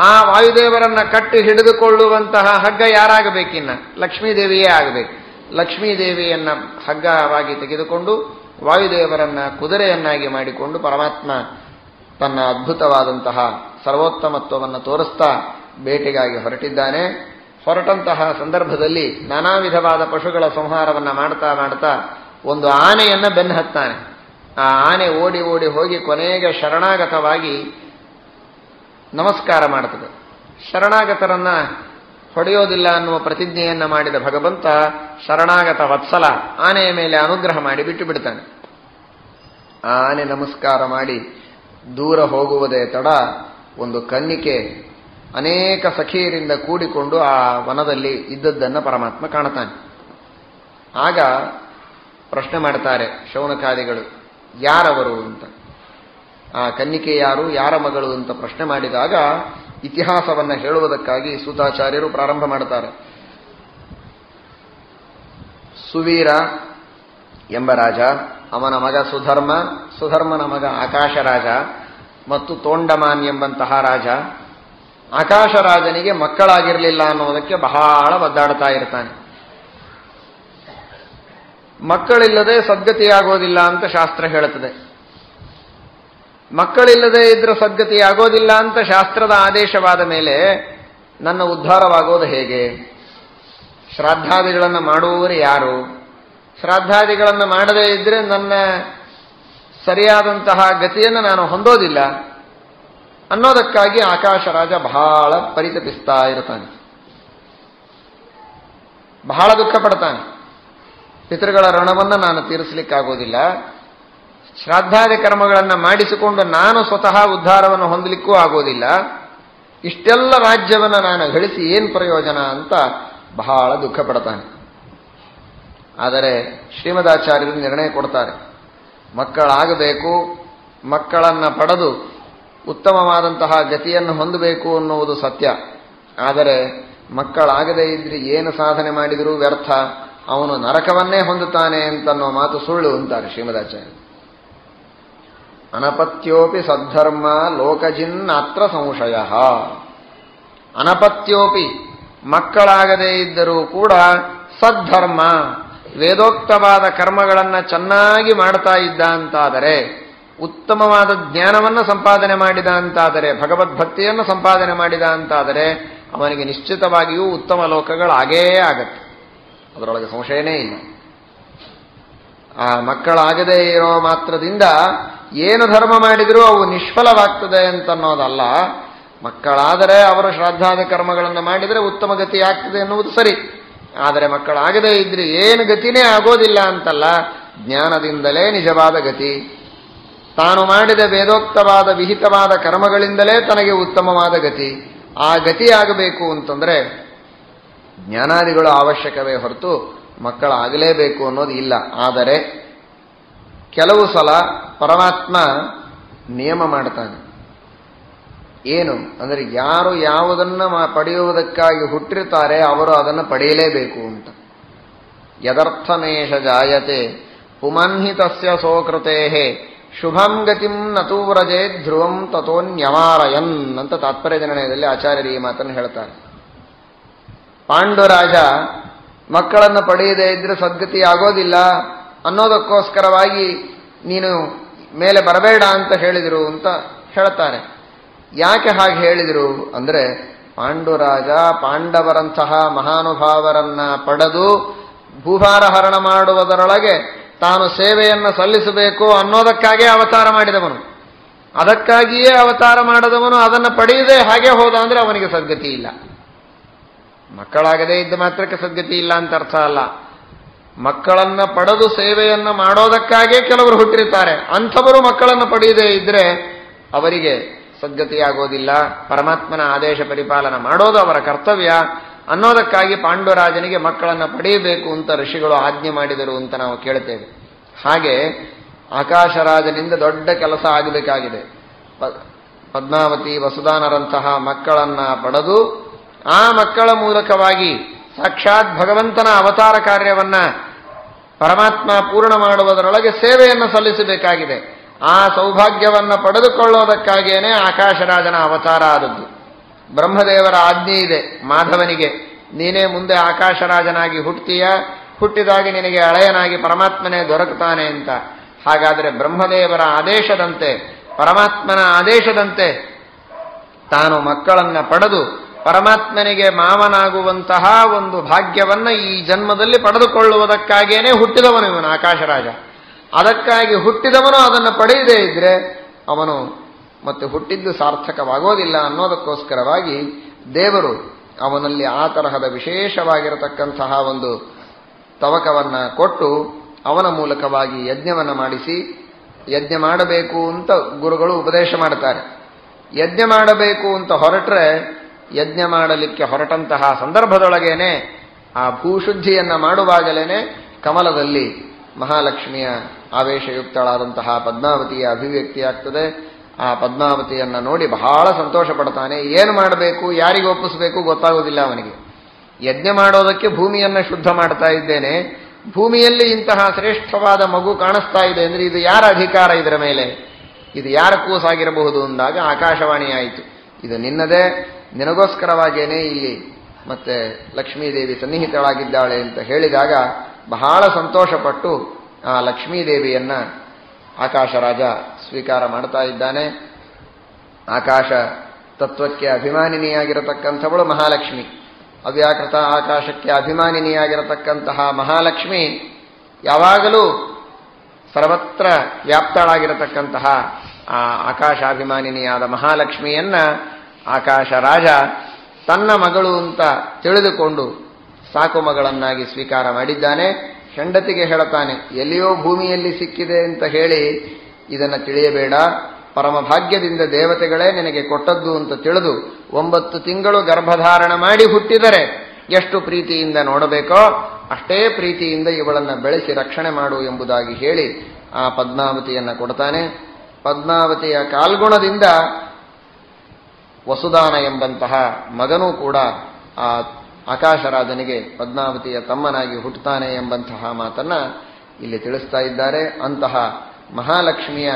ಆ ವಾಯುದೇವರನ್ನ ಕಟ್ಟಿ ಹಿಡಿದುಕೊಳ್ಳುವಂತಹ ಹಗ್ಗ ಯಾರಾಗಬೇಕಿನ್ನ? ಲಕ್ಷ್ಮೀದೇವಿಯೇ ಆಗಬೇಕು. ಲಕ್ಷ್ಮೀದೇವಿಯನ್ನ ಹಗ್ಗವಾಗಿ ತೆಗೆದುಕೊಂಡು ವಾಯುದೇವರನ್ನ ಕುದುರೆಯನ್ನಾಗಿ ಮಾಡಿಕೊಂಡು ಪರಮಾತ್ಮ ತನ್ನ ಅದ್ಭುತವಾದಂತಹ ಸರ್ವೋತ್ತಮತ್ವವನ್ನು ತೋರಿಸ್ತಾ ಬೇಟೆಗಾಗಿ ಹೊರಟಿದ್ದಾನೆ. ಹೊರಟಂತಹ ಸಂದರ್ಭದಲ್ಲಿ ನಾನಾ ವಿಧವಾದ ಪಶುಗಳ ಸಂಹಾರವನ್ನ ಮಾಡ್ತಾ ಮಾಡ್ತಾ ಒಂದು ಆನೆಯನ್ನ ಬೆನ್ನು ಹತ್ತಾನೆ. ಆ ಆನೆ ಓಡಿ ಓಡಿ ಹೋಗಿ ಕೊನೆಗೆ ಶರಣಾಗತವಾಗಿ ನಮಸ್ಕಾರ ಮಾಡುತ್ತದೆ. ಶರಣಾಗತರನ್ನ ಹೊಡೆಯೋದಿಲ್ಲ ಅನ್ನುವ ಪ್ರತಿಜ್ಞೆಯನ್ನ ಮಾಡಿದ ಭಗವಂತ ಶರಣಾಗತ ವತ್ಸಲ ಆನೆಯ ಮೇಲೆ ಅನುಗ್ರಹ ಮಾಡಿ ಬಿಟ್ಟು ಬಿಡ್ತಾನೆ. ಆ ಆನೆ ನಮಸ್ಕಾರ ಮಾಡಿ ದೂರ ಹೋಗುವುದೇ ತಡ ಒಂದು ಕನ್ನಿಕೆ ಅನೇಕ ಸಖಿಯರಿಂದ ಕೂಡಿಕೊಂಡು ಆ ವನದಲ್ಲಿ ಇದ್ದದ್ದನ್ನು ಪರಮಾತ್ಮ ಕಾಣುತ್ತಾನೆ. ಆಗ ಪ್ರಶ್ನೆ ಮಾಡ್ತಾರೆ ಶೌನಕಾದಿಗಳು, ಯಾರವರು ಅಂತ. ಆ ಕನ್ನಿಕೆ ಯಾರು, ಯಾರ ಮಗಳು ಅಂತ ಪ್ರಶ್ನೆ ಮಾಡಿದಾಗ ಇತಿಹಾಸವನ್ನು ಹೇಳುವುದಕ್ಕಾಗಿ ಸೂತಾಚಾರ್ಯರು ಪ್ರಾರಂಭ ಮಾಡುತ್ತಾರೆ. ಸುವೀರ ಎಂಬ ರಾಜ, ಅವನ ಮಗ ಸುಧರ್ಮ, ಸುಧರ್ಮನ ಮಗ ಆಕಾಶ ರಾಜ ಮತ್ತು ತೋಂಡಮಾನ್ ಎಂಬಂತಹ ರಾಜ. ಆಕಾಶ ರಾಜನಿಗೆ ಮಕ್ಕಳಾಗಿರಲಿಲ್ಲ ಅನ್ನೋದಕ್ಕೆ ಬಹಳ ಒದ್ದಾಡ್ತಾ ಇರ್ತಾನೆ. ಮಕ್ಕಳಿಲ್ಲದೆ ಸದ್ಗತಿಯಾಗೋದಿಲ್ಲ ಅಂತ ಶಾಸ್ತ್ರ ಹೇಳುತ್ತದೆ. ಮಕ್ಕಳಿಲ್ಲದೆ ಇದ್ರೆ ಸದ್ಗತಿಯಾಗೋದಿಲ್ಲ ಅಂತ ಶಾಸ್ತ್ರದ ಆದೇಶವಾದ ಮೇಲೆ ನನ್ನ ಉದ್ಧಾರವಾಗೋದು ಹೇಗೆ? ಶ್ರಾದ್ದಾದಿಗಳನ್ನು ಮಾಡುವವರು ಯಾರು? ಶ್ರಾದ್ದಾದಿಗಳನ್ನು ಮಾಡದೇ ಇದ್ರೆ ನನ್ನ ಸರಿಯಾದಂತಹ ಗತಿಯನ್ನು ನಾನು ಹೊಂದೋದಿಲ್ಲ ಅನ್ನೋದಕ್ಕಾಗಿ ಆಕಾಶ ರಾಜ ಬಹಳ ಪರಿತಪಿಸ್ತಾ ಇರ್ತಾನೆ, ಬಹಳ ದುಃಖ ಪಡ್ತಾನೆ. ಪಿತೃಗಳ ಋಣವನ್ನು ನಾನು ತೀರಿಸಲಿಕ್ಕಾಗೋದಿಲ್ಲ, ಶ್ರಾದ್ದಾದಿ ಕರ್ಮಗಳನ್ನು ಮಾಡಿಸಿಕೊಂಡು ನಾನು ಸ್ವತಃ ಉದ್ಧಾರವನ್ನು ಹೊಂದಲಿಕ್ಕೂ ಆಗೋದಿಲ್ಲ, ಇಷ್ಟೆಲ್ಲ ರಾಜ್ಯವನ್ನು ನಾನು ಗಳಿಸಿ ಏನು ಪ್ರಯೋಜನ ಅಂತ ಬಹಳ ದುಃಖ ಪಡ್ತಾನೆ. ಆದರೆ ಶ್ರೀಮದಾಚಾರ್ಯರು ನಿರ್ಣಯ ಕೊಡ್ತಾರೆ, ಮಕ್ಕಳಾಗಬೇಕು, ಮಕ್ಕಳನ್ನು ಪಡೆದು ಉತ್ತಮವಾದಂತಹ ಗತಿಯನ್ನು ಹೊಂದಬೇಕು ಅನ್ನುವುದು ಸತ್ಯ. ಆದರೆ ಮಕ್ಕಳಾಗದೇ ಇದ್ರೆ ಏನು ಸಾಧನೆ ಮಾಡಿದರೂ ವ್ಯರ್ಥ, ಅವನು ನರಕವನ್ನೇ ಹೊಂದುತ್ತಾನೆ ಅಂತನ್ನೋ ಮಾತು ಸುಳ್ಳು ಅಂತಾರೆ ಶ್ರೀಮದಾಚಾರ್ಯರು. ಅನಪತ್ಯೋಪಿ ಸದ್ಧರ್ಮ ಲೋಕಜಿನ್ನಾತ್ರ ಸಂಶಯ. ಅನಪತ್ಯೋಪಿ ಮಕ್ಕಳಾಗದೇ ಇದ್ದರೂ ಕೂಡ ಸದ್ಧರ್ಮ ವೇದೋಕ್ತವಾದ ಕರ್ಮಗಳನ್ನು ಚೆನ್ನಾಗಿ ಮಾಡ್ತಾ ಇದ್ದ ಅಂತಾದರೆ, ಉತ್ತಮವಾದ ಜ್ಞಾನವನ್ನು ಸಂಪಾದನೆ ಮಾಡಿದ ಅಂತಾದರೆ, ಭಗವದ್ಭಕ್ತಿಯನ್ನು ಸಂಪಾದನೆ ಮಾಡಿದ ಅಂತಾದರೆ ಅವನಿಗೆ ನಿಶ್ಚಿತವಾಗಿಯೂ ಉತ್ತಮ ಲೋಕಗಳಾಗೇ ಆಗತ್ತೆ, ಅದರೊಳಗೆ ಸಂಶಯನೇ ಇಲ್ಲ. ಆ ಮಕ್ಕಳಾಗದೇ ಇರೋ ಮಾತ್ರದಿಂದ ಏನು ಧರ್ಮ ಮಾಡಿದರೂ ಅವು ನಿಷ್ಫಲವಾಗ್ತದೆ ಅಂತನ್ನೋದಲ್ಲ. ಮಕ್ಕಳಾದರೆ ಅವರು ಶ್ರಾದ್ದಾದ ಕರ್ಮಗಳನ್ನು ಮಾಡಿದರೆ ಉತ್ತಮ ಗತಿ ಆಗ್ತದೆ ಎನ್ನುವುದು ಸರಿ. ಆದರೆ ಮಕ್ಕಳಾಗದೇ ಇದ್ರೆ ಏನು ಗತಿನೇ ಆಗೋದಿಲ್ಲ ಅಂತಲ್ಲ, ಜ್ಞಾನದಿಂದಲೇ ನಿಜವಾದ ಗತಿ. ತಾನು ಮಾಡಿದ ವೇದೋಕ್ತವಾದ ವಿಹಿತವಾದ ಕರ್ಮಗಳಿಂದಲೇ ತನಗೆ ಉತ್ತಮವಾದ ಗತಿ. ಆ ಗತಿ ಆಗಬೇಕು ಅಂತಂದ್ರೆ ಜ್ಞಾನಾದಿಗಳು ಅವಶ್ಯಕವೇ ಹೊರತು ಮಕ್ಕಳಾಗಲೇಬೇಕು ಅನ್ನೋದು ಇಲ್ಲ. ಆದರೆ ಕೆಲವು ಸಲ ಪರಮಾತ್ಮ ನಿಯಮ ಮಾಡ್ತಾನೆ. ಏನು ಅಂದರೆ ಯಾರು ಯಾವುದನ್ನು ಪಡೆಯುವುದಕ್ಕಾಗಿ ಹುಟ್ಟಿರ್ತಾರೆ ಅವರು ಅದನ್ನು ಪಡೆಯಲೇಬೇಕು ಅಂತ. ಯದರ್ಥಮೇಷ ಜಾಯತೆ ಪುಮನ್ಹಿ ತಸ್ಯ ಸೋಕೃತೇ ಶುಭಂ ಗತಿಂ ನತೂ ವ್ರಜೇ ಧ್ರುವಂ ತಥೋನ್ಯಮಾರಯನ್ ಅಂತ ತಾತ್ಪರ್ಯ ನಿರ್ಣಯದಲ್ಲಿ ಆಚಾರ್ಯರು ಈ ಮಾತನ್ನು ಹೇಳ್ತಾರೆ. ಪಾಂಡುರಾಜ ಮಕ್ಕಳನ್ನು ಪಡೆಯದೇ ಇದ್ರೆ ಸದ್ಗತಿ ಆಗೋದಿಲ್ಲ ಅನ್ನೋದಕ್ಕೋಸ್ಕರವಾಗಿ ನೀನು ಮೇಲೆ ಬರಬೇಡ ಅಂತ ಹೇಳಿದರು ಅಂತ ಹೇಳ್ತಾರೆ. ಯಾಕೆ ಹಾಗೆ ಹೇಳಿದರು ಅಂದರೆ ಪಾಂಡುರಾಜ ಪಾಂಡವರಂತಹ ಮಹಾನುಭಾವರನ್ನ ಪಡೆದು ಭೂಭಾರ ಹರಣ ಮಾಡುವುದರೊಳಗೆ ತಾನು ಸೇವೆಯನ್ನು ಸಲ್ಲಿಸಬೇಕು ಅನ್ನೋದಕ್ಕಾಗೇ ಅವತಾರ ಮಾಡಿದವನು. ಅದಕ್ಕಾಗಿಯೇ ಅವತಾರ ಮಾಡದವನು ಅದನ್ನು ಪಡೆಯದೆ ಹಾಗೆ ಹೋದ ಅಂದರೆ ಅವನಿಗೆ ಸದ್ಗತಿ ಇಲ್ಲ. ಮಕ್ಕಳಾಗದೇ ಇದ್ದ ಮಾತ್ರಕ್ಕೆ ಸದ್ಗತಿ ಇಲ್ಲ ಅಂತ ಅರ್ಥ ಅಲ್ಲ. ಮಕ್ಕಳನ್ನ ಪಡೆದು ಸೇವೆಯನ್ನು ಮಾಡೋದಕ್ಕಾಗೇ ಕೆಲವರು ಹುಟ್ಟಿರ್ತಾರೆ. ಅಂಥವರು ಮಕ್ಕಳನ್ನು ಪಡೆಯದೇ ಇದ್ರೆ ಅವರಿಗೆ ಸದ್ಗತಿಯಾಗೋದಿಲ್ಲ. ಪರಮಾತ್ಮನ ಆದೇಶ ಪರಿಪಾಲನ ಮಾಡೋದು ಅವರ ಕರ್ತವ್ಯ ಅನ್ನೋದಕ್ಕಾಗಿ ಪಾಂಡುರಾಜನಿಗೆ ಮಕ್ಕಳನ್ನು ಪಡೆಯಬೇಕು ಅಂತ ಋಷಿಗಳು ಆಜ್ಞೆ ಮಾಡಿದರು ಅಂತ ನಾವು ಕೇಳ್ತೇವೆ. ಹಾಗೆ ಆಕಾಶರಾಜನಿಂದ ದೊಡ್ಡ ಕೆಲಸ ಆಗಬೇಕಾಗಿದೆ. ಪದ್ಮಾವತಿ ವಸುದಾನರಂತಹ ಮಕ್ಕಳನ್ನ ಪಡೆದು ಆ ಮಕ್ಕಳ ಮೂಲಕವಾಗಿ ಸಾಕ್ಷಾತ್ ಭಗವಂತನ ಅವತಾರ ಕಾರ್ಯವನ್ನ ಪರಮಾತ್ಮ ಪೂರ್ಣ ಮಾಡುವುದರೊಳಗೆ ಸೇವೆಯನ್ನು ಸಲ್ಲಿಸಬೇಕಾಗಿದೆ. ಆ ಸೌಭಾಗ್ಯವನ್ನು ಪಡೆದುಕೊಳ್ಳೋದಕ್ಕಾಗಿಯೇ ಆಕಾಶರಾಜನ ಅವತಾರ ಆದದ್ದು. ಬ್ರಹ್ಮದೇವರ ಆಜ್ಞೆ ಇದೆ ಮಾಧವನಿಗೆ, ನೀನೇ ಮುಂದೆ ಆಕಾಶರಾಜನಾಗಿ ಹುಟ್ಟಿಯ, ಹುಟ್ಟಿದಾಗ ನಿನಗೆ ಅಳೆಯನಾಗಿ ಪರಮಾತ್ಮನೇ ದೊರಕುತ್ತಾನೆ ಅಂತ. ಹಾಗಾದರೆ ಬ್ರಹ್ಮದೇವರ ಆದೇಶದಂತೆ, ಪರಮಾತ್ಮನ ಆದೇಶದಂತೆ ತಾನು ಮಕ್ಕಳನ್ನ ಪಡೆದು ಪರಮಾತ್ಮನಿಗೆ ಮಾವನಾಗುವಂತಹ ಒಂದು ಭಾಗ್ಯವನ್ನ ಈ ಜನ್ಮದಲ್ಲಿ ಪಡೆದುಕೊಳ್ಳುವುದಕ್ಕಾಗಿಯೇ ಹುಟ್ಟಿದವನು ಇವನು ಆಕಾಶರಾಜ. ಅದಕ್ಕಾಗಿ ಹುಟ್ಟಿದವನು ಅದನ್ನು ಪಡೆಯದೇ ಇದ್ರೆ ಅವನು ಮತ್ತೆ ಹುಟ್ಟಿದ್ದು ಸಾರ್ಥಕವಾಗೋದಿಲ್ಲ ಅನ್ನೋದಕ್ಕೋಸ್ಕರವಾಗಿ ದೇವರು ಅವನಲ್ಲಿ ಆ ತರಹದ ವಿಶೇಷವಾಗಿರತಕ್ಕಂತಹ ಒಂದು ತವಕವನ್ನ ಕೊಟ್ಟು ಅವನ ಮೂಲಕವಾಗಿ ಯಜ್ಞವನ್ನು ಮಾಡಿಸಿ, ಯಜ್ಞ ಮಾಡಬೇಕು ಅಂತ ಗುರುಗಳು ಉಪದೇಶ ಮಾಡ್ತಾರೆ. ಯಜ್ಞ ಮಾಡಬೇಕು ಅಂತ ಹೊರಟ್ರೆ ಯಜ್ಞ ಮಾಡಲಿಕ್ಕೆ ಹೊರಟಂತಹ ಸಂದರ್ಭದೊಳಗೇನೆ ಆ ಭೂಶುದ್ಧಿಯನ್ನ ಮಾಡುವಾಗಲೇನೆ ಕಮಲದಲ್ಲಿ ಮಹಾಲಕ್ಷ್ಮಿಯ ಆವೇಶಯುಕ್ತಳಾದಂತಹ ಪದ್ಮಾವತಿಯ ಅಭಿವ್ಯಕ್ತಿಯಾಗ್ತದೆ. ಆ ಪದ್ಮಾವತಿಯನ್ನ ನೋಡಿ ಬಹಳ ಸಂತೋಷ ಪಡ್ತಾನೆ. ಏನು ಮಾಡಬೇಕು, ಯಾರಿಗೆ ಒಪ್ಪಿಸಬೇಕು ಗೊತ್ತಾಗೋದಿಲ್ಲ ಅವನಿಗೆ. ಯಜ್ಞ ಮಾಡೋದಕ್ಕೆ ಭೂಮಿಯನ್ನ ಶುದ್ಧ ಮಾಡ್ತಾ ಇದ್ದೇನೆ, ಭೂಮಿಯಲ್ಲಿ ಇಂತಹ ಶ್ರೇಷ್ಠವಾದ ಮಗು ಕಾಣಿಸ್ತಾ ಇದೆ ಅಂದ್ರೆ ಇದು ಯಾರ ಅಧಿಕಾರ, ಇದರ ಮೇಲೆ ಇದು ಯಾರ ಕೂಸಾಗಿರಬಹುದು ಅಂದಾಗ ಆಕಾಶವಾಣಿ ಆಯಿತು, ಇದು ನಿನ್ನದೇ, ನಿನಗೋಸ್ಕರವಾಗೇನೆ ಇಲ್ಲಿ ಮತ್ತೆ ಲಕ್ಷ್ಮೀದೇವಿ ಸನ್ನಿಹಿತಳಾಗಿದ್ದಾಳೆ ಅಂತ ಹೇಳಿದಾಗ ಬಹಳ ಸಂತೋಷಪಟ್ಟು ಆ ಲಕ್ಷ್ಮೀದೇವಿಯನ್ನ ಆಕಾಶರಾಜ ಸ್ವೀಕಾರ ಮಾಡ್ತಾ ಇದ್ದಾನೆ. ಆಕಾಶ ತತ್ವಕ್ಕೆ ಅಭಿಮಾನಿನಿಯಾಗಿರತಕ್ಕಂಥವಳು ಮಹಾಲಕ್ಷ್ಮಿ. ಅವ್ಯಾಕೃತ ಆಕಾಶಕ್ಕೆ ಅಭಿಮಾನಿನಿಯಾಗಿರತಕ್ಕಂತಹ ಮಹಾಲಕ್ಷ್ಮಿ ಯಾವಾಗಲೂ ಸರ್ವತ್ರ ವ್ಯಾಪ್ತಳಾಗಿರತಕ್ಕಂತಹ ಆ ಆಕಾಶಾಭಿಮಾನಿನಿಯಾದ ಮಹಾಲಕ್ಷ್ಮಿಯನ್ನ ಆಕಾಶರಾಜ ತನ್ನ ಮಗಳು ಅಂತ ತಿಳಿದುಕೊಂಡು ಸಾಕು ಮಗಳನ್ನಾಗಿ ಸ್ವೀಕಾರ ಮಾಡಿದ್ದಾನೆ. ಹೆಂಡತಿಗೆ ಹೇಳ್ತಾನೆ, ಎಲ್ಲಿಯೋ ಭೂಮಿಯಲ್ಲಿ ಸಿಕ್ಕಿದೆ ಅಂತ ಹೇಳಿ ಇದನ್ನು ತಿಳಿಯಬೇಡ, ಪರಮ ಭಾಗ್ಯದಿಂದ ದೇವತೆಗಳೇ ನಿನಗೆ ಕೊಟ್ಟದ್ದು ಅಂತ ತಿಳಿದು 9 ತಿಂಗಳು ಗರ್ಭಧಾರಣ ಮಾಡಿ ಹುಟ್ಟಿದರೆ ಎಷ್ಟು ಪ್ರೀತಿಯಿಂದ ನೋಡಬೇಕೋ ಅಷ್ಟೇ ಪ್ರೀತಿಯಿಂದ ಇವಳನ್ನು ಬೆಳೆಸಿ ರಕ್ಷಣೆ ಮಾಡು ಎಂಬುದಾಗಿ ಹೇಳಿ ಆ ಪದ್ಮಾವತಿಯನ್ನು ಕೊಡ್ತಾನೆ. ಪದ್ಮಾವತಿಯ ಕಾಲ್ಗುಣದಿಂದ ವಸುದಾನ ಎಂಬಂತಹ ಮಗನೂ ಕೂಡ ಆ ಆಕಾಶರಾಜನಿಗೆ ಪದ್ಮಾವತಿಯ ತಮ್ಮನಾಗಿ ಹುಟ್ಟುತ್ತಾನೆ ಎಂಬಂತಹ ಮಾತನ್ನ ಇಲ್ಲಿ ತಿಳಿಸ್ತಾ ಇದ್ದಾರೆ. ಅಂತಹ ಮಹಾಲಕ್ಷ್ಮಿಯ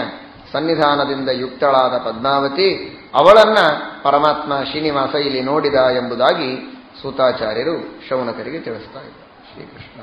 ಸನ್ನಿಧಾನದಿಂದ ಯುಕ್ತಳಾದ ಪದ್ಮಾವತಿ, ಅವಳನ್ನ ಪರಮಾತ್ಮ ಶ್ರೀನಿವಾಸ ಇಲ್ಲಿ ನೋಡಿದ ಎಂಬುದಾಗಿ ಸೂತಾಚಾರ್ಯರು ಶೌನಕರಿಗೆ ತಿಳಿಸ್ತಾ ಇದ್ದಾರೆ. ಶ್ರೀಕೃಷ್ಣ.